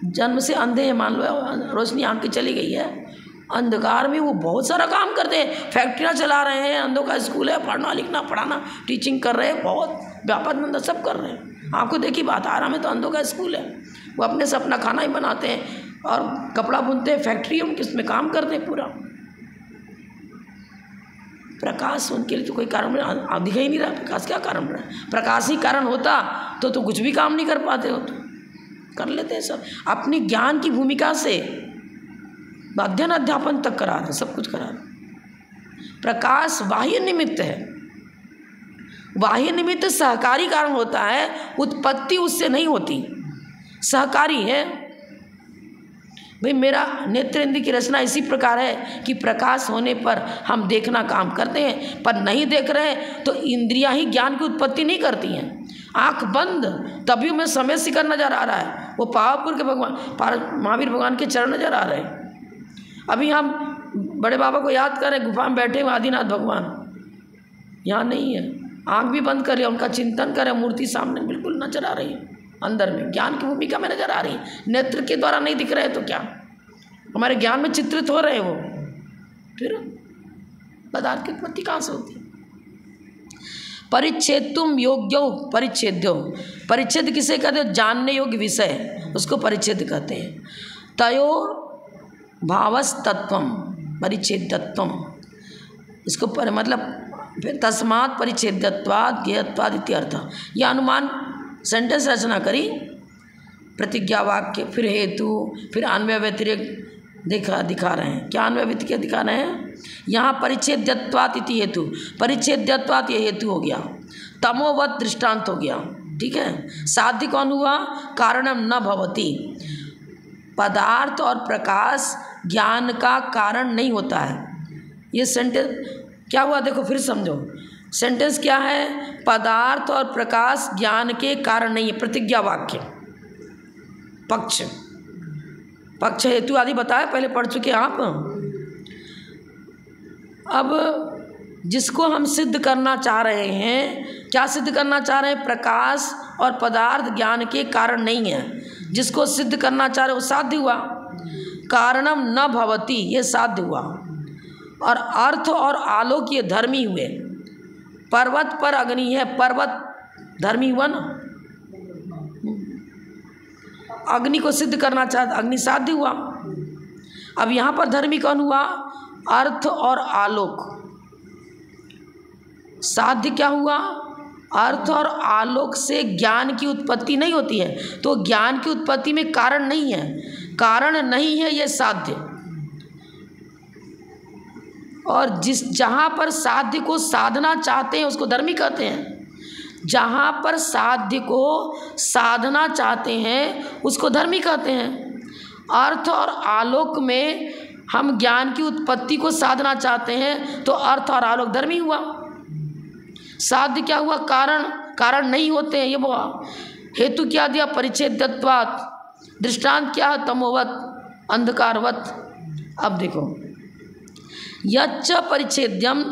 Speaker 1: जन्म से अंधे हैं, मान लो रोशनी आँख की चली गई है, अंधकार में वो बहुत सारा काम करते हैं, फैक्ट्रियाँ चला रहे हैं, अंधों का स्कूल है, पढ़ना लिखना पढ़ाना टीचिंग कर रहे हैं, बहुत व्यापार धंधा सब कर रहे हैं। आपको देखी बात, आरा में तो अंधों का स्कूल है, वो अपने से अपना खाना ही बनाते हैं और कपड़ा बुनते हैं, फैक्ट्री उनके उसमें काम करते हैं पूरा। प्रकाश उनके लिए तो कोई कारण नहीं, दिखा ही नहीं रहा, प्रकाश क्या कारण रहा? प्रकाश ही कारण होता तो कुछ भी काम नहीं कर पाते हो, तो कर लेते हैं सब अपनी ज्ञान की भूमिका से, अध्ययन अध्यापन तक करा रहे, सब कुछ करा रहे। प्रकाश बाह्य निमित्त है, बाह्य निमित्त सहकारी कारण होता है, उत्पत्ति उससे नहीं होती, सहकारी है। भाई मेरा नेत्रेंद्र की रचना इसी प्रकार है कि प्रकाश होने पर हम देखना काम करते हैं, पर नहीं देख रहे तो इंद्रियां ही ज्ञान की उत्पत्ति नहीं करती हैं। आँख बंद तभी हमें समय शिखर नजर आ रहा है, वो पावापुर के भगवान महावीर भगवान के चरण नजर आ रहे हैं। अभी हम बड़े बाबा को याद करें, गुफा में बैठे हुए आदिनाथ भगवान यहाँ नहीं है, आँख भी बंद करें, उनका चिंतन करें, मूर्ति सामने बिल्कुल नजर आ रही है, अंदर में ज्ञान की भूमिका में नजर आ रही है। नेत्र के द्वारा नहीं दिख रहे तो क्या, हमारे ज्ञान में चित्रित हो रहे हैं वो, फिर पदार्थ की उत्पत्ति कहाँ से होती है? परिच्छेदुम योग्यो परिच्छेद्यो, परिच्छेद किसे कहते हैं? जानने योग्य विषय, उसको परिच्छेद कहते हैं। तयोर भावस्तत्वम परिच्छेदत्वम, इसको मतलब तस्मात् परिच्छेदत्वात् ज्ञेयत्वात् इत्यर्थ। यह अनुमान सेंटेंस रचना करी, प्रतिज्ञा वाक्य, फिर हेतु, फिर अन्वय व्यतिरेक दिखा रहे हैं। क्या अन्वय व्यतिरेक दिखा रहे हैं? यहाँ परिच्छेद्यत्वात् इति हेतु, परिच्छेद्यत्वात् ये हेतु हो गया, तमोवत् दृष्टांत हो गया, ठीक है। साध्य कौन हुआ? कारणम न भवति, पदार्थ और प्रकाश ज्ञान का कारण नहीं होता है। ये सेंटेंस क्या हुआ देखो, फिर समझो। सेंटेंस क्या है? पदार्थ और प्रकाश ज्ञान के कारण नहीं है, प्रतिज्ञा वाक्य, पक्ष हेतु आदि बताए, पहले पढ़ चुके आप। अब जिसको हम सिद्ध करना चाह रहे हैं, क्या सिद्ध करना चाह रहे हैं? प्रकाश और पदार्थ ज्ञान के कारण नहीं है, जिसको सिद्ध करना चाह रहे वो साध्य हुआ। कारणम न भवति, ये साध्य हुआ। और अर्थ और आलोक ये धर्मी हुए। पर्वत पर अग्नि है, पर्वत धर्मी हुआ ना, अग्नि को सिद्ध करना चाहता, अग्नि साध्य हुआ। अब यहाँ पर धर्मी कौन हुआ? अर्थ और आलोक। साध्य क्या हुआ? अर्थ और आलोक से ज्ञान की उत्पत्ति नहीं होती है, तो ज्ञान की उत्पत्ति में कारण नहीं है, कारण नहीं है ये साध्य। और जहाँ पर साध्य को साधना चाहते हैं उसको धर्मी कहते हैं, जहाँ पर साध्य को साधना चाहते हैं उसको धर्मी कहते हैं। अर्थ और आलोक में हम ज्ञान की उत्पत्ति को साधना चाहते हैं तो अर्थ और आलोक धर्मी हुआ। साध्य क्या हुआ? कारण नहीं होते हैं, ये हुआ। हेतु क्या दिया? परिच्छेदत्वात्। दृष्टांत क्या है? तमोवत, अंधकारवत। अब देखो, यच्च परिच्छेद्यम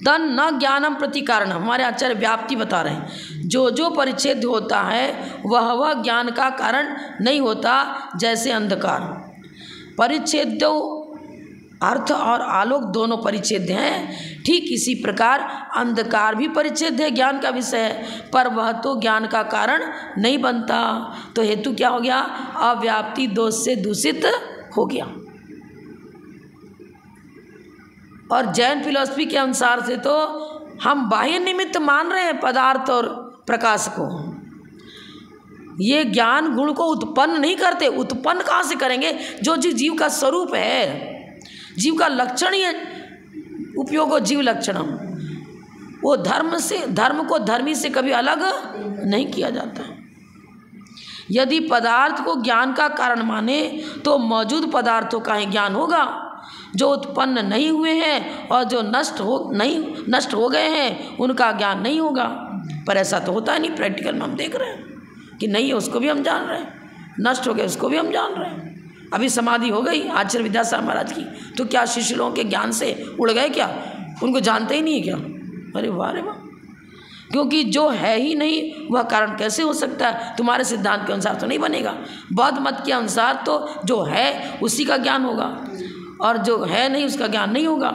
Speaker 1: तन न ज्ञानम प्रति कारण, हमारे आचार्य व्याप्ति बता रहे हैं, जो परिच्छेद होता है वह ज्ञान का कारण नहीं होता, जैसे अंधकार। परिच्छेद्यो अर्थ और आलोक दोनों परिच्छेद हैं, ठीक इसी प्रकार अंधकार भी परिच्छेद है, ज्ञान का विषय है, पर वह तो ज्ञान का कारण नहीं बनता। तो हेतु क्या हो गया? अव्याप्ति दोष से दूषित हो गया। और जैन फिलॉसफी के अनुसार से तो हम बाह्य निमित्त मान रहे हैं पदार्थ और प्रकाश को, ये ज्ञान गुण को उत्पन्न नहीं करते। उत्पन्न कहाँ से करेंगे? जो जीव का स्वरूप है, जीव का लक्षण ही उपयोगो जीव लक्षणम। वो धर्म को धर्मी से कभी अलग नहीं किया जाता। यदि पदार्थ को ज्ञान का कारण माने तो मौजूद पदार्थों का ही ज्ञान होगा, जो उत्पन्न नहीं हुए हैं और जो नष्ट हो गए हैं उनका ज्ञान नहीं होगा। पर ऐसा तो होता नहीं, प्रैक्टिकल में हम देख रहे हैं कि नहीं है उसको भी हम जान रहे हैं, नष्ट हो गए उसको भी हम जान रहे हैं। अभी समाधि हो गई आचार्य विद्यासागर महाराज की, तो क्या शिष्य लोगों के ज्ञान से उड़ गए क्या? उनको जानते ही नहीं है क्या? अरे वाह रे वाह। क्योंकि जो है ही नहीं वह कारण कैसे हो सकता है? तुम्हारे सिद्धांत के अनुसार तो नहीं बनेगा। बौद्ध मत के अनुसार तो जो है उसी का ज्ञान होगा और जो है नहीं उसका ज्ञान नहीं होगा,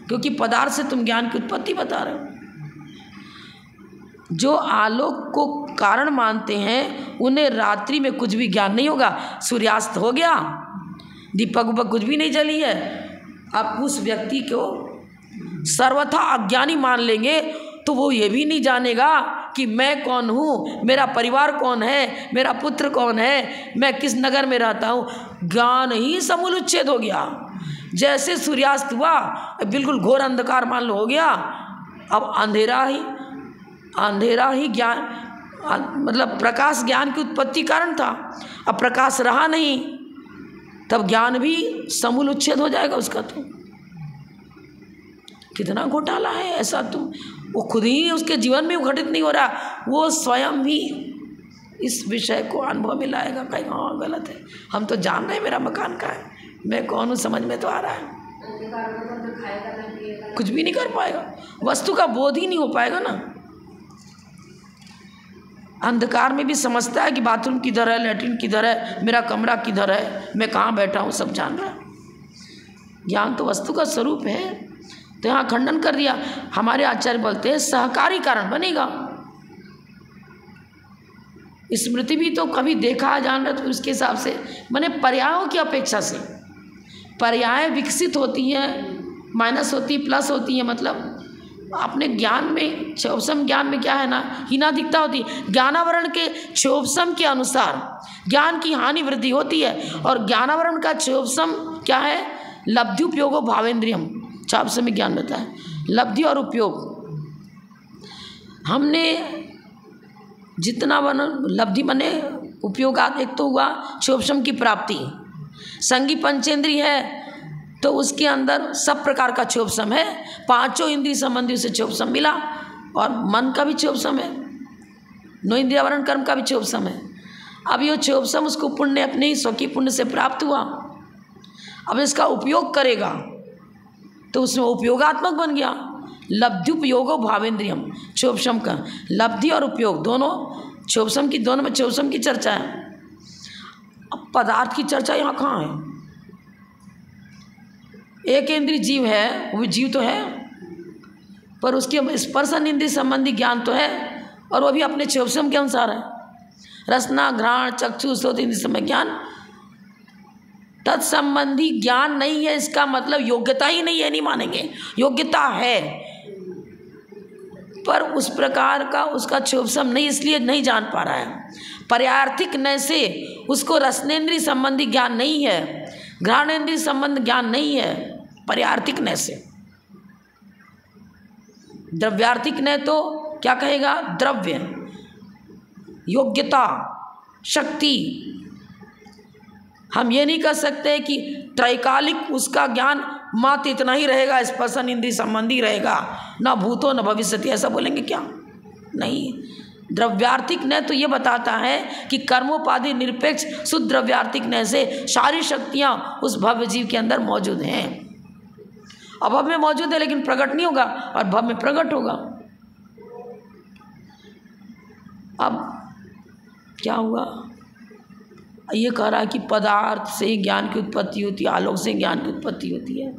Speaker 1: क्योंकि पदार्थ से तुम ज्ञान की उत्पत्ति बता रहे हो। जो आलोक को कारण मानते हैं उन्हें रात्रि में कुछ भी ज्ञान नहीं होगा। सूर्यास्त हो गया, दीपक उपक कुछ भी नहीं जली है, आप उस व्यक्ति को सर्वथा अज्ञानी मान लेंगे तो वो ये भी नहीं जानेगा कि मैं कौन हूँ, मेरा परिवार कौन है, मेरा पुत्र कौन है, मैं किस नगर में रहता हूँ। ज्ञान ही समूल उच्छेद हो गया। जैसे सूर्यास्त हुआ बिल्कुल घोर अंधकार मान लो हो गया। अब अंधेरा ही ज्ञान, मतलब प्रकाश ज्ञान की उत्पत्ति कारण था। अब प्रकाश रहा नहीं, तब ज्ञान भी समूल उच्छेद हो जाएगा उसका। तो कितना घोटाला है ऐसा। तो वो खुद ही उसके जीवन में घटित नहीं हो रहा, वो स्वयं भी इस विषय को अनुभव में लाएगा, कहीं हाँ गलत है, हम तो जान रहे हैं मेरा मकान का है, मैं कौन हूँ समझ में तो आ रहा है। कुछ भी नहीं कर पाएगा, वस्तु का बोध ही नहीं हो पाएगा ना। अंधकार में भी समझता है कि बाथरूम किधर है, लैट्रिन किधर है, मेरा कमरा किधर है, मैं कहाँ बैठा हूँ, सब जान रहा है। ज्ञान तो वस्तु का स्वरूप है। तो यहाँ खंडन कर दिया। हमारे आचार्य बोलते हैं सहकारी कारण बनेगा। स्मृति भी तो कभी देखा जान रहा, तो उसके हिसाब से माने पर्यायों की अपेक्षा से पर्याय विकसित होती हैं, माइनस होती, प्लस होती है। मतलब अपने ज्ञान में क्षोभसम ज्ञान में क्या है ना, हीनाधिकता होती है। ज्ञानावरण के क्षोभसम के अनुसार ज्ञान की हानि वृद्धि होती है। और ज्ञानावरण का क्षोभसम क्या है? लब्धि उपयोगो भावेंद्रियम, क्षोभसम ज्ञान रहता है। लब्धि और उपयोग, हमने जितना लब्धि बने उपयोगात, एक तो हुआ क्षोभसम की प्राप्ति। संगी पंचेंद्रिय है तो उसके अंदर सब प्रकार का क्षोभसम है, पांचों इंद्रिय संबंधी उसे क्षोभसम मिला। और मन का भी क्षोभसम है, 9 इंद्रियावरण कर्म का भी क्षोभसम है। अब ये क्षोभसम उसको पुण्य, अपने ही स्वकीय पुण्य से प्राप्त हुआ। अब इसका उपयोग करेगा तो उसमें उपयोगात्मक बन गया। लब्धि उपयोगो भावेंद्रियम, क्षोभसम का लब्धि और उपयोग दोनों, क्षोभसम की दोनों में क्षोभसम की चर्चा है। अब पदार्थ की चर्चा यहाँ कहाँ है? एक इंद्रिय जीव है, वो भी जीव तो है, पर उसके स्पर्शन इंद्रिय संबंधी ज्ञान तो है, और वो भी अपने क्षोभसम के अनुसार है। रसना, घ्राण, चक्षु, श्रोत्र इंद्रिय संबंधी ज्ञान तत्संबंधी ज्ञान नहीं है। इसका मतलब योग्यता ही नहीं है, नहीं मानेंगे। योग्यता है पर उस प्रकार का उसका क्षोभसम नहीं, इसलिए नहीं जान पा रहा है। पर्यार्थिक नय से उसको रसनेन्द्रिय संबंधी ज्ञान नहीं है, घ्राणेन्द्रिय संबंध ज्ञान नहीं है। पर्यार्थिक नय से, द्रव्यार्थिक नय तो क्या कहेगा? द्रव्य, योग्यता, शक्ति। हम ये नहीं कर सकते कि त्रैकालिक उसका ज्ञान मात्र इतना ही रहेगा, स्पर्शन इंद्रिय संबंधी रहेगा, न भूतो न भविष्यति, ऐसा बोलेंगे क्या? नहीं। द्रव्यार्थिक नय तो ये बताता है कि कर्मोपाधि निरपेक्ष शुद्ध द्रव्यार्थिक नय से सारी शक्तियाँ उस भव्य जीव के अंदर मौजूद हैं। अभव में मौजूद है लेकिन प्रकट नहीं होगा, और भव में प्रकट होगा। अब क्या हुआ? ये कह रहा है कि पदार्थ से ही ज्ञान की उत्पत्ति होती है, आलोक से ज्ञान की उत्पत्ति होती है।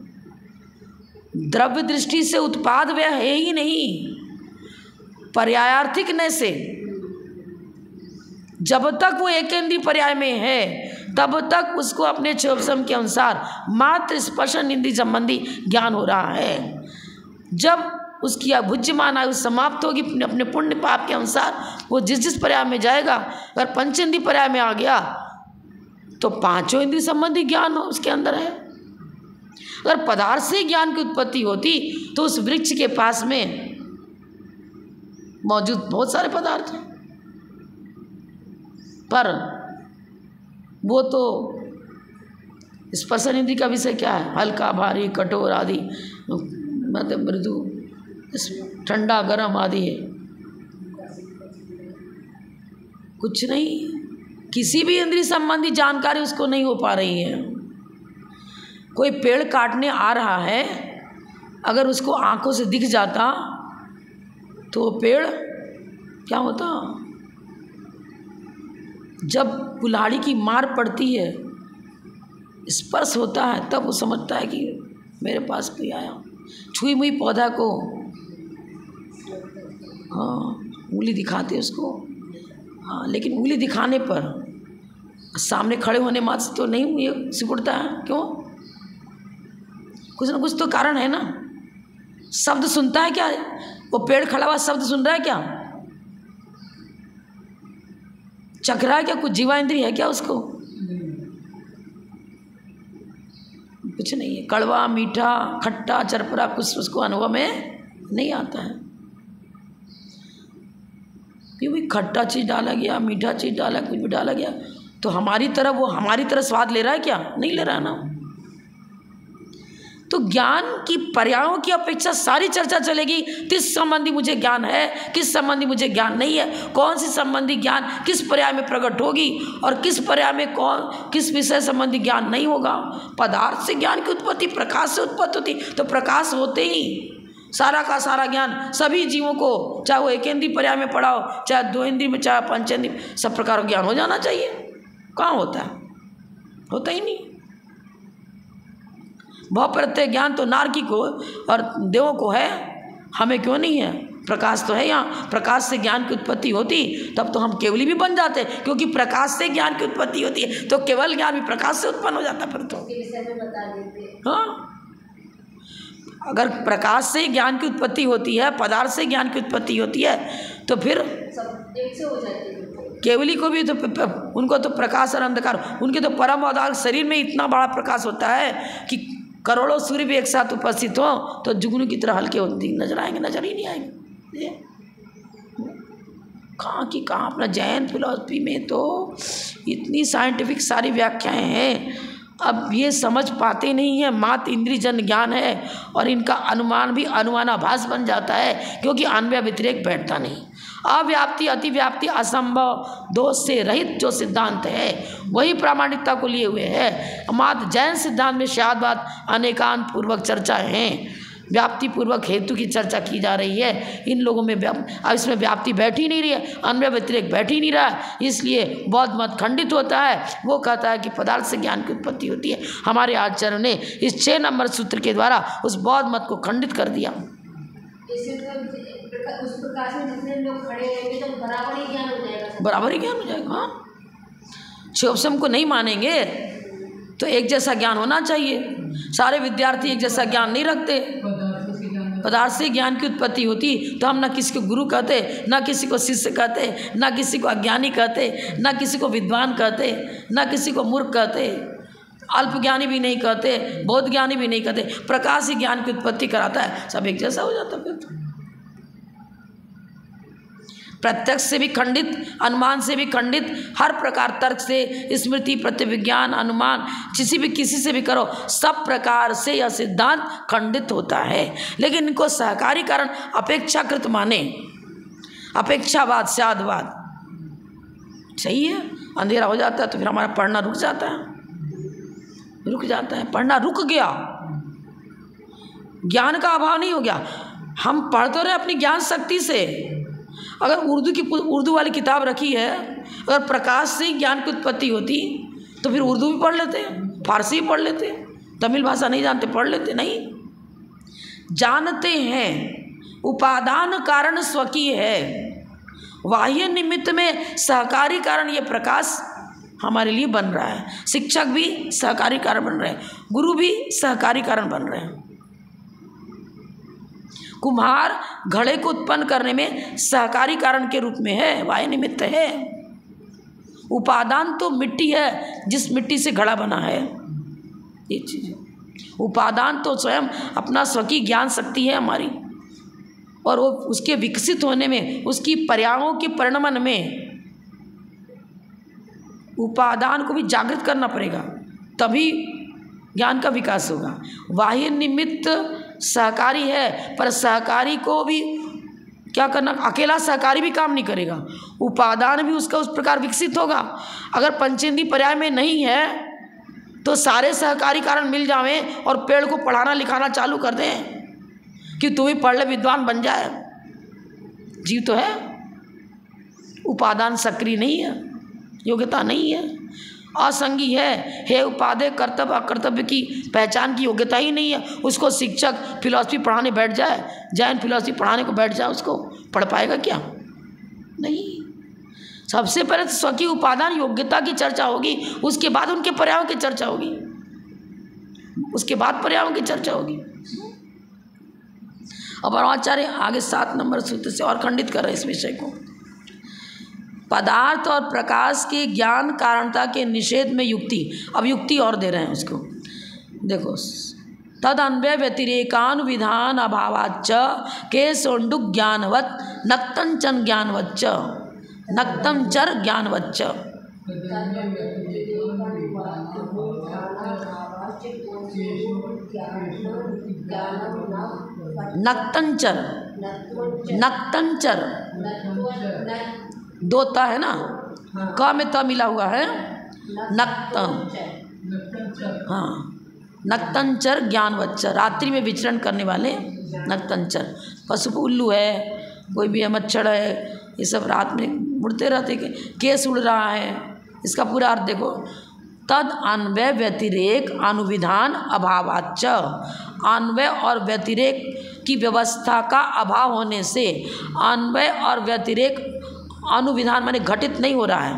Speaker 1: द्रव्य दृष्टि से उत्पाद व्यय है ही नहीं। पर्यायार्थिक नय से जब तक वो एकेंद्रीय पर्याय में है तब तक उसको अपने क्षोभसम के अनुसार मात्र स्पर्शन इंद्रिय संबंधी ज्ञान हो रहा है। जब उसकी अभुज्यमान आयु समाप्त होगी अपने पुण्य पाप के अनुसार, वो जिस जिस पर्याय में जाएगा, अगर पंचेंद्रिय पर्याय में आ गया तो पांचों इंद्रिय संबंधी ज्ञान उसके अंदर है। अगर पदार्थ से ज्ञान की उत्पत्ति होती तो उस वृक्ष के पास में मौजूद बहुत सारे पदार्थ हैं, पर वो तो स्पर्शन इंद्रिय का विषय क्या है? हल्का, भारी, कठोर आदि, मध्यम, मृदु, ठंडा, गर्म आदि है। कुछ नहीं, किसी भी इंद्रिय संबंधी जानकारी उसको नहीं हो पा रही है। कोई पेड़ काटने आ रहा है, अगर उसको आंखों से दिख जाता तो वो पेड़ क्या होता? जब कुल्हाड़ी की मार पड़ती है, स्पर्श होता है, तब वो समझता है कि मेरे पास कोई आया। छुई मुई पौधा को उंगली दिखाते उसको, लेकिन उंगली दिखाने पर सामने खड़े होने मात्र तो नहीं ये सिकुड़ता है। क्यों? कुछ ना कुछ तो कारण है ना। शब्द सुनता है क्या? वो पेड़ खड़ा हुआ शब्द सुन रहा है क्या? चख रहा है क्या? कुछ जीवा इंद्रिय है क्या उसको? कुछ नहीं है। कड़वा, मीठा, खट्टा, चरपरा कुछ उसको अनुभव में नहीं आता है। क्योंकि खट्टा चीज़ डाला गया, मीठा चीज़ डाला, कुछ भी डाला गया, तो हमारी तरह वो हमारी तरह स्वाद ले रहा है क्या? नहीं ले रहा है ना। तो ज्ञान की पर्यायों की अपेक्षा सारी चर्चा चलेगी। किस संबंधी मुझे ज्ञान है, किस संबंधी मुझे ज्ञान नहीं है, कौन सी संबंधी ज्ञान किस पर्याय में प्रकट होगी और किस पर्याय में किस विषय संबंधी ज्ञान नहीं होगा। पदार्थ से ज्ञान की उत्पत्ति प्रकाश से उत्पत्ति होती, तो प्रकाश होते ही सारा का सारा ज्ञान सभी जीवों को, चाहे वो एक इंद्रिय पर्याय में पढ़ा हो, चाहे दो इंद्रिय में, चाहे पंचेंद्रिय, सब प्रकार का ज्ञान हो जाना चाहिए। कहाँ होता है? होता ही नहीं। भाव प्रत्यय ज्ञान तो नारकी को और देवों को है, हमें क्यों नहीं है? प्रकाश तो है यहाँ। प्रकाश से ज्ञान की उत्पत्ति होती तब तो हम केवली भी बन जाते, क्योंकि प्रकाश से ज्ञान की उत्पत्ति होती है, तो केवल ज्ञान भी प्रकाश से उत्पन्न हो जाता। फिर तो हाँ, अगर प्रकाश से ज्ञान की उत्पत्ति होती है, पदार्थ से ज्ञान की उत्पत्ति होती है, तो फिर
Speaker 2: सब एक से हो जाती है।
Speaker 1: केवली को भी तो उनको तो प्रकाश और अंधकार, उनके तो परम आधार शरीर में इतना बड़ा प्रकाश होता है कि करोड़ों सूर्य भी एक साथ उपस्थित हो तो जुगनू की तरह हल्के होती नजर आएंगे, नजर ही नहीं आएंगे। कहाँ की कहाँ। अपना जैन फिलॉसफी में तो इतनी साइंटिफिक सारी व्याख्याएं हैं, अब ये समझ पाते नहीं है। मात्र इंद्रिय जन ज्ञान है और इनका अनुमान भी अनुमानाभास बन जाता है, क्योंकि अन्वय व्यतिरेक बैठता नहीं। अव्याप्ति, अतिव्याप्ति, असंभव, दोष से रहित जो सिद्धांत है वही प्रामाणिकता को लिए हुए है। मात्र जैन सिद्धांत में शायद अनेकांत पूर्वक चर्चा हैं, व्याप्ति पूर्वक हेतु की चर्चा की जा रही है। इन लोगों में अब इसमें व्याप्ति बैठ ही नहीं रही है, अन्वय व्यतिरेक बैठ ही नहीं रहा है, इसलिए बौद्ध मत खंडित होता है। वो कहता है कि पदार्थ से ज्ञान की उत्पत्ति होती है। हमारे आचार्य ने इस 6 नंबर सूत्र के द्वारा उस बौद्ध मत को खंडित कर दिया।
Speaker 2: उस प्रकाश में जितने लोग खड़े रहेंगे तो बराबर ही ज्ञान हो जाएगा।
Speaker 1: बराबर ही ज्ञान हो जाएगा। हाँ, शिवसम को नहीं मानेंगे तो एक जैसा ज्ञान होना चाहिए। सारे विद्यार्थी एक जैसा ज्ञान नहीं रखते। पदार्थ से ज्ञान की उत्पत्ति होती तो हम ना किसी को गुरु कहते, ना किसी को शिष्य कहते, ना किसी को अज्ञानी कहते, ना किसी को विद्वान कहते, ना किसी को मूर्ख कहते, अल्प ज्ञानी भी नहीं कहते, बौद्ध ज्ञानी भी नहीं कहते। प्रकाश ही ज्ञान की उत्पत्ति कराता है, सब एक जैसा हो जाता। फिर प्रत्यक्ष से भी खंडित, अनुमान से भी खंडित, हर प्रकार तर्क से, स्मृति, प्रत्यविज्ञान, अनुमान, किसी से भी करो, सब प्रकार से यह सिद्धांत खंडित होता है। लेकिन इनको सहकारी कारण अपेक्षाकृत माने, अपेक्षावाद, स्यादवाद सही है। अंधेरा हो जाता है तो फिर हमारा पढ़ना रुक जाता है, पढ़ना रुक गया, ज्ञान का अभाव नहीं हो गया। हम पढ़ तो रहे अपनी ज्ञान शक्ति से। अगर उर्दू वाली किताब रखी है, अगर प्रकाश से ज्ञान की उत्पत्ति होती तो फिर उर्दू भी पढ़ लेते, फारसी भी पढ़ लेते, तमिल भाषा नहीं जानते पढ़ लेते। नहीं जानते हैं, उपादान कारण स्वकीय है, बाह्य निमित्त में सहकारी कारण ये प्रकाश हमारे लिए बन रहा है। शिक्षक भी सहकारी कारण बन रहे हैं, गुरु भी सहकारी कारण बन रहे हैं। कुम्हार घड़े को उत्पन्न करने में सहकारी कारण के रूप में है, बाह्य निमित्त है। उपादान तो मिट्टी है, जिस मिट्टी से घड़ा बना है, ये चीज़। उपादान तो स्वयं अपना स्वकीय ज्ञान शक्ति है हमारी, और वो उसके विकसित होने में, उसकी पर्यायों के परिणमन में उपादान को भी जागृत करना पड़ेगा, तभी ज्ञान का विकास होगा। बाह्य निमित्त सहकारी है, पर सहकारी को भी क्या करना, अकेला सहकारी भी काम नहीं करेगा, उपादान भी उसका उस प्रकार विकसित होगा। अगर पंचेंद्रिय पर्याय में नहीं है तो सारे सहकारी कारण मिल जावें और पेड़ को पढ़ाना लिखाना चालू कर दें कि तू भी पढ़ ले, विद्वान बन जाए, जीव तो है, उपादान सक्रिय नहीं है, योग्यता नहीं है, असंगी है उपादेय कर्तव्य अकर्तव्य की पहचान की योग्यता ही नहीं है। उसको शिक्षक फिलॉसफी पढ़ाने बैठ जाए, जैन फिलॉसफी पढ़ाने को बैठ जाए, उसको पढ़ पाएगा क्या? नहीं। सबसे पहले तो स्वकीय उपादान योग्यता की चर्चा होगी, उसके बाद उनके पर्यायों की चर्चा होगी, उसके बाद पर्यायों की चर्चा होगी। अब आचार्य आगे 7 नंबर सूत्र से और खंडित कर रहे हैं इस विषय को। पदार्थ और प्रकाश के ज्ञान कारणता के निषेध में युक्ति, अब युक्ति और दे रहे हैं उसको, देखो। तद अन्वय व्यतिरेकानुविधान अभावाच्च के सोंडुक ज्ञानवत् नक्तंचन ज्ञानवच्च नक्तंचर ज्ञानवच्च। नक्तंचर, नक्तंचर दो ता है ना, क में त मिला हुआ है, नक्तम, हाँ, नक्तंचर ज्ञानवच्चर, रात्रि में विचरण करने वाले नक्तंचर। पशु उल्लू है, कोई भी है, मच्छर है, ये सब रात में उड़ते रहते, केस उड़ रहा है, इसका पूरा अर्थ देखो। तद अन्वय व्यतिरेक अनुविधान अभावाच्च, अन्वय और व्यतिरेक की व्यवस्था का अभाव होने से अन्वय और व्यतिरेक अनुविधान माने घटित नहीं हो रहा है,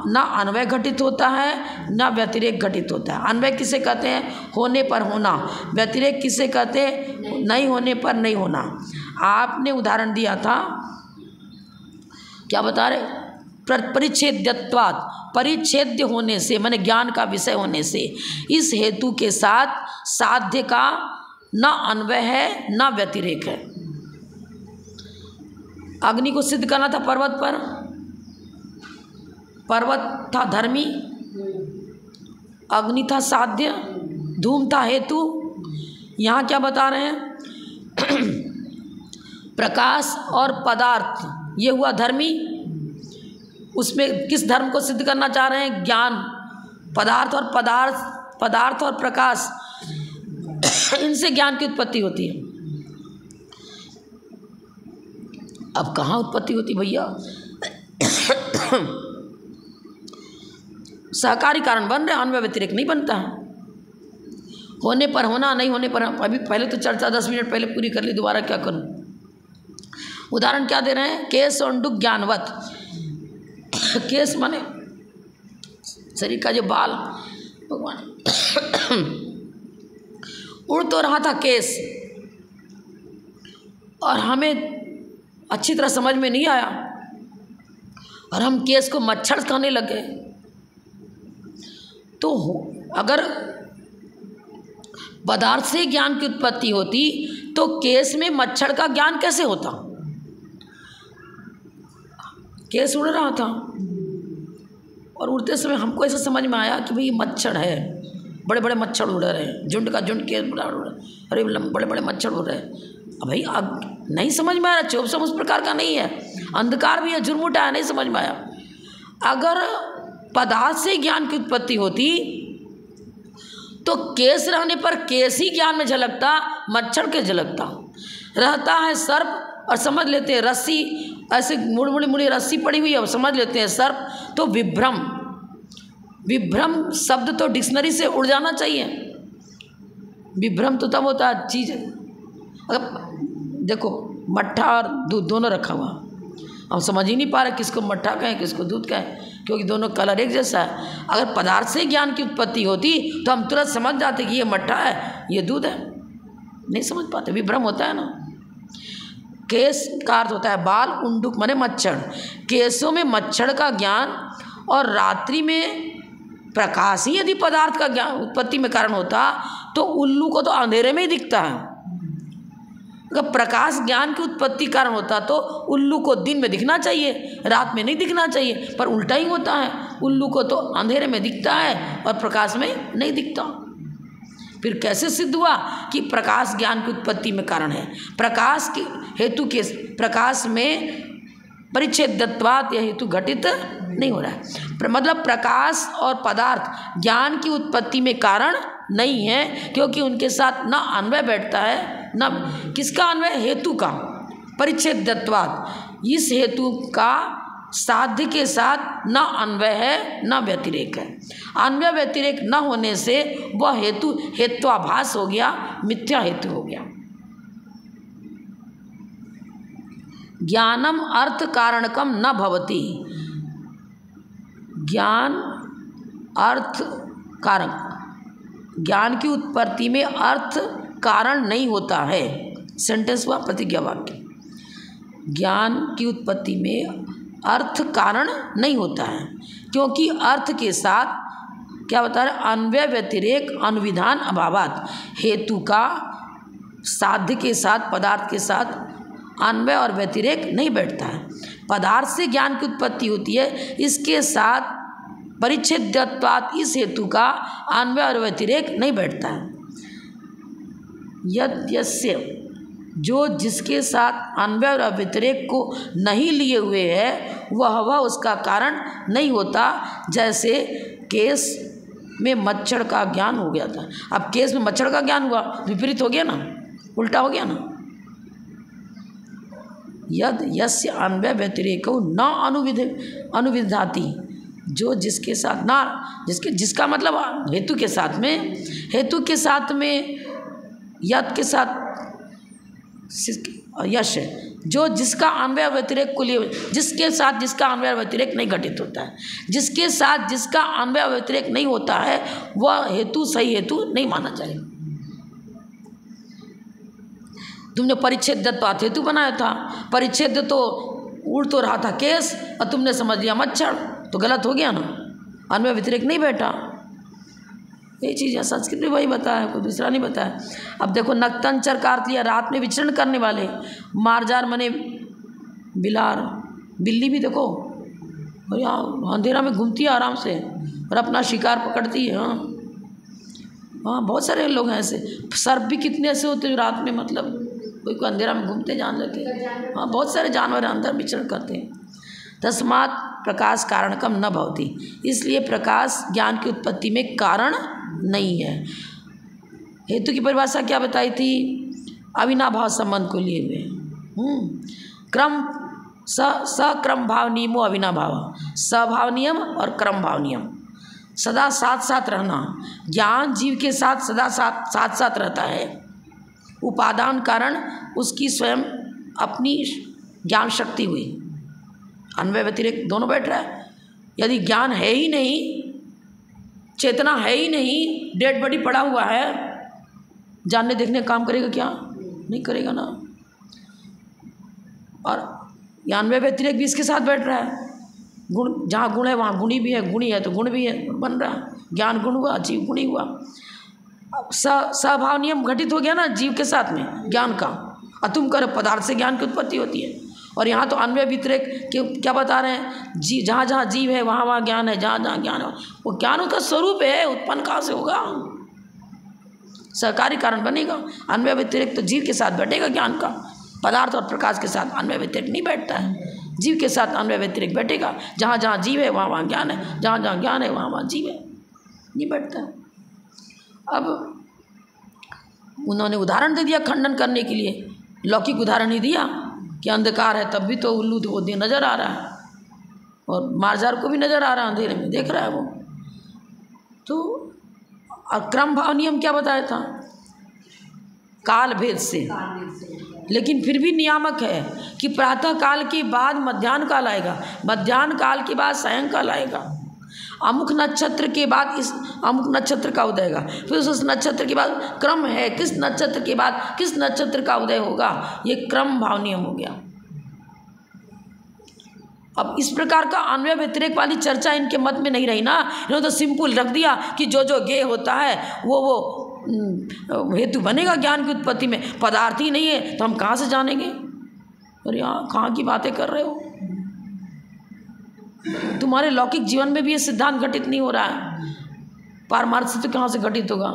Speaker 1: ना अन्वय घटित होता है ना व्यतिरेक घटित होता है। अन्वय किसे कहते हैं? होने पर होना। व्यतिरेक किसे कहते हैं? नहीं होने पर नहीं होना। आपने उदाहरण दिया था, क्या बता रहे? परिच्छेद्यत्वात्, परिच्छेद्य होने से माने ज्ञान का विषय होने से, इस हेतु के साथ साध्य का न अन्वय है न व्यतिरेक है। अग्नि को सिद्ध करना था पर्वत पर, पर्वत था धर्मी, अग्नि था साध्य, धूम था हेतु। यहाँ क्या बता रहे हैं? प्रकाश और पदार्थ ये हुआ धर्मी, उसमें किस धर्म को सिद्ध करना चाह रहे हैं? ज्ञान। पदार्थ और प्रकाश इनसे ज्ञान की उत्पत्ति होती है। अब कहाँ उत्पत्ति होती भैया? सहकारी कारण बन रहे, अन्वय व्यतिरेक नहीं बनता है। होने पर होना, नहीं होने पर। अभी पहले तो चर्चा 10 मिनट पहले पूरी कर ली, दोबारा क्या करूं? उदाहरण क्या दे रहे हैं? केस सोंडुक ज्ञानवत। केस माने शरीर का जो बाल, भगवान उड़ तो रहा था केस, और हमें अच्छी तरह समझ में नहीं आया, और हम केस को मच्छर खाने लगे। तो अगर पदार्थ से ज्ञान की उत्पत्ति होती तो केस में मच्छर का ज्ञान कैसे होता? केस उड़ रहा था और उड़ते समय हमको ऐसा समझ में आया कि भाई मच्छर है, बड़े बड़े मच्छर उड़ रहे हैं, झुंड का झुंड केस उड़ रहा है, अरे बड़े बड़े मच्छर उड़ रहे हैं। अब भाई अब नहीं समझ में आ रहा, चौबसम उस प्रकार का नहीं है, अंधकार भी है, झुरमुटा है, नहीं समझ में आया। अगर पदार्थ से ज्ञान की उत्पत्ति होती तो केस रहने पर केस ही ज्ञान में झलकता, मच्छर के झलकता। रहता है सर्प और समझ लेते हैं रस्सी, ऐसे मुड़ी रस्सी पड़ी हुई है और समझ लेते हैं सर्प। तो विभ्रम, विभ्रम शब्द तो डिक्शनरी से उड़ जाना चाहिए। विभ्रम तो तब होता है चीज़, अगर देखो मट्ठा और दूध दोनों रखा हुआ, हम समझ ही नहीं पा रहे किसको मट्ठा कहें किसको दूध कहें, क्योंकि दोनों कलर एक जैसा है। अगर पदार्थ से ज्ञान की उत्पत्ति होती तो हम तुरंत समझ जाते कि ये मट्ठा है ये दूध है, नहीं समझ पाते, विभ्रम होता है ना। केस का अर्थ होता है बाल, उंडुक माने मच्छर। केसों में मच्छर का ज्ञान और रात्रि में प्रकाश ही यदि पदार्थ का ज्ञान उत्पत्ति में कारण होता तो उल्लू को तो अंधेरे में ही दिखता है। अगर प्रकाश ज्ञान की उत्पत्ति कारण होता तो उल्लू को दिन में दिखना चाहिए, रात में नहीं दिखना चाहिए, पर उल्टा ही होता है। उल्लू को तो अंधेरे में दिखता है और प्रकाश में नहीं दिखता। फिर कैसे सिद्ध हुआ कि प्रकाश ज्ञान की उत्पत्ति में कारण है? प्रकाश के हेतु के प्रकाश में परिच्छेदत्वात् यह हेतु घटित नहीं हो रहा है। मतलब प्रकाश और पदार्थ ज्ञान की उत्पत्ति में कारण नहीं है, क्योंकि उनके साथ न अन्वय बैठता है, न किसका अन्वय? हेतु का। परिच्छेदत्वात् इस हेतु का साध्य के साथ न अन्वय है न व्यतिरेक है। अन्वय व्यतिरेक न होने से वह हेतु हेत्वाभास हो गया, मिथ्या हेतु हो गया। ज्ञानम अर्थ कारणकम न भवति। ज्ञान अर्थ कारक, ज्ञान की उत्पत्ति में अर्थ कारण नहीं होता है। सेंटेंस हुआ प्रतिज्ञा वाक्य। ज्ञान की उत्पत्ति में अर्थ कारण नहीं होता है, क्योंकि अर्थ के साथ क्या बता रहे? अन्वय व्यतिरेक अनुविधान अभावात। हेतु का साध्य के साथ पदार्थ के साथ अन्वय और व्यतिरेक नहीं बैठता है। पदार्थ से ज्ञान की उत्पत्ति होती है, इसके साथ परिच्छेदत्वात् इस हेतु का अन्वय और व्यतिरेक नहीं बैठता है। यस्य जो जिसके साथ अन्वय और व्यतिरेक को नहीं लिए हुए है वह उसका कारण नहीं होता। जैसे केस में मच्छर का ज्ञान हो गया था, अब केस में मच्छर का ज्ञान हुआ, विपरीत हो गया ना, उल्टा हो गया ना। यद यस्य अन्वय व्यतिरेक न अनुविधाति, जो जिसके साथ ना जिसका मतलब हेतु के साथ में यद के साथ यश है, जो जिसका अन्वय व्यतिरेक को लिए, जिसके साथ जिसका अन्वय व्यतिरेक नहीं घटित होता है, जिसके साथ जिसका अन्वय व्यतिरेक नहीं होता है वह हेतु सही हेतु नहीं माना जाएगा। तुमने परिच्छेदत्वात् हेतु बनाया था, परिच्छेद तो उड़ तो रहा था केस और तुमने समझ लिया मच्छर, तो गलत हो गया ना, अन्वय व्यतिरेक नहीं बैठा। ये चीज़ है, संस्कृत में वही बताया, कोई दूसरा नहीं बताया। अब देखो नक्तंचर का अर्थ लिया रात में विचरण करने वाले, मारजार मने बिलार, बिल्ली भी देखो और यहाँ अंधेरा में घूमती है आराम से और अपना शिकार पकड़ती है। हाँ बहुत सारे लोग हैं ऐसे। सर्प भी कितने ऐसे होते हैं रात में, मतलब कोई कोई अंधेरा में घूमते जान लेते हैं। हाँ बहुत सारे जानवर अंदर विचरण करते हैं। तस्मात् प्रकाश कारणकम न भवति, इसलिए प्रकाश ज्ञान की उत्पत्ति में कारण नहीं है। हेतु की परिभाषा क्या बताई थी? अविनाभाव संबंध को लिए हुए क्रम सक्रम भाव नियमो अविनाभाव, सभाव नियम और क्रम भाव नियम, सदा साथ साथ रहना। ज्ञान जीव के साथ सदा साथ साथ रहता है। उपादान कारण उसकी स्वयं अपनी ज्ञान शक्ति हुई, अन्वय व्यतिरेक दोनों बैठ रहा है। यदि ज्ञान है ही नहीं, चेतना है ही नहीं, डेड बॉडी पड़ा हुआ है, जानने देखने का काम करेगा क्या? नहीं करेगा ना। और अन्वय व्यतिरेक भी इसके साथ बैठ रहा है। गुण जहाँ गुण है वहाँ गुणी भी है, गुणी है तो गुण भी है, बन रहा है। ज्ञान गुण हुआ, जीव गुणी हुआ। सभाव नियम घटित हो गया ना जीव के साथ में ज्ञान का। और तुम करो पदार्थ से ज्ञान की उत्पत्ति होती है, और यहाँ तो अन्वय व्यतिरेक क्या बता रहे हैं? जहाँ जहाँ जीव है वहाँ वहाँ ज्ञान है, जहाँ जहाँ ज्ञान है वो ज्ञान उसका स्वरूप है, उत्पन्न कहाँ से होगा? सहकारी कारण बनेगा। अन्वय व्यतिरेक तो जीव के साथ बैठेगा ज्ञान का, पदार्थ और प्रकाश के साथ अन्वय व्यतिरेक नहीं बैठता है। जीव के साथ अन्वय व्यतिरेक बैठेगा, जहाँ जहाँ जीव है वहाँ वहाँ ज्ञान है, जहाँ जहाँ ज्ञान है वहाँ वहाँ जीव है, नहीं बैठता है। अब उन्होंने उदाहरण दे दिया खंडन करने के लिए, लौकिक उदाहरण ही दिया कि अंधकार है तब भी तो उल्लू वो नज़र आ रहा है, और मारजार को भी नज़र आ रहा है, अंधेरे में देख रहा है वो। तो क्रम भाव नियम क्या बताया था? काल भेद से, लेकिन फिर भी नियामक है कि प्रातः काल के बाद मध्याह्न काल आएगा, मध्याह्न काल के बाद सायंकाल आएगा, अमुक नक्षत्र के बाद इस अमुक नक्षत्र का उदय होगा, फिर उस नक्षत्र के बाद क्रम है, किस नक्षत्र के बाद किस नक्षत्र का उदय होगा, ये क्रम भाव नियम हो गया। अब इस प्रकार का अन्वय व्यतिरेक वाली चर्चा इनके मत में नहीं रही ना। इन्होंने तो सिंपल रख दिया कि जो जो ज्ञेय होता है वो हेतु बनेगा ज्ञान की उत्पत्ति में। पदार्थ ही नहीं है तो हम कहाँ से जानेंगे? और यहाँ कहाँ की बातें कर रहे हो? तुम्हारे लौकिक जीवन में भी ये सिद्धांत घटित नहीं हो रहा है, पारमार्थ से तो कहाँ से घटित होगा?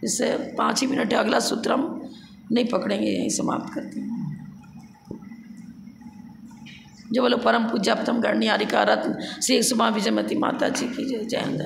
Speaker 1: इससे 5 ही मिनट है, अगला सूत्र हम नहीं पकड़ेंगे, यहीं समाप्त करते हैं। जो बोलो परम पूज्य अपतम गणनीय आर्यिका रत्न श्री सुमा विजयमती माता जी की जय। जय हिंद।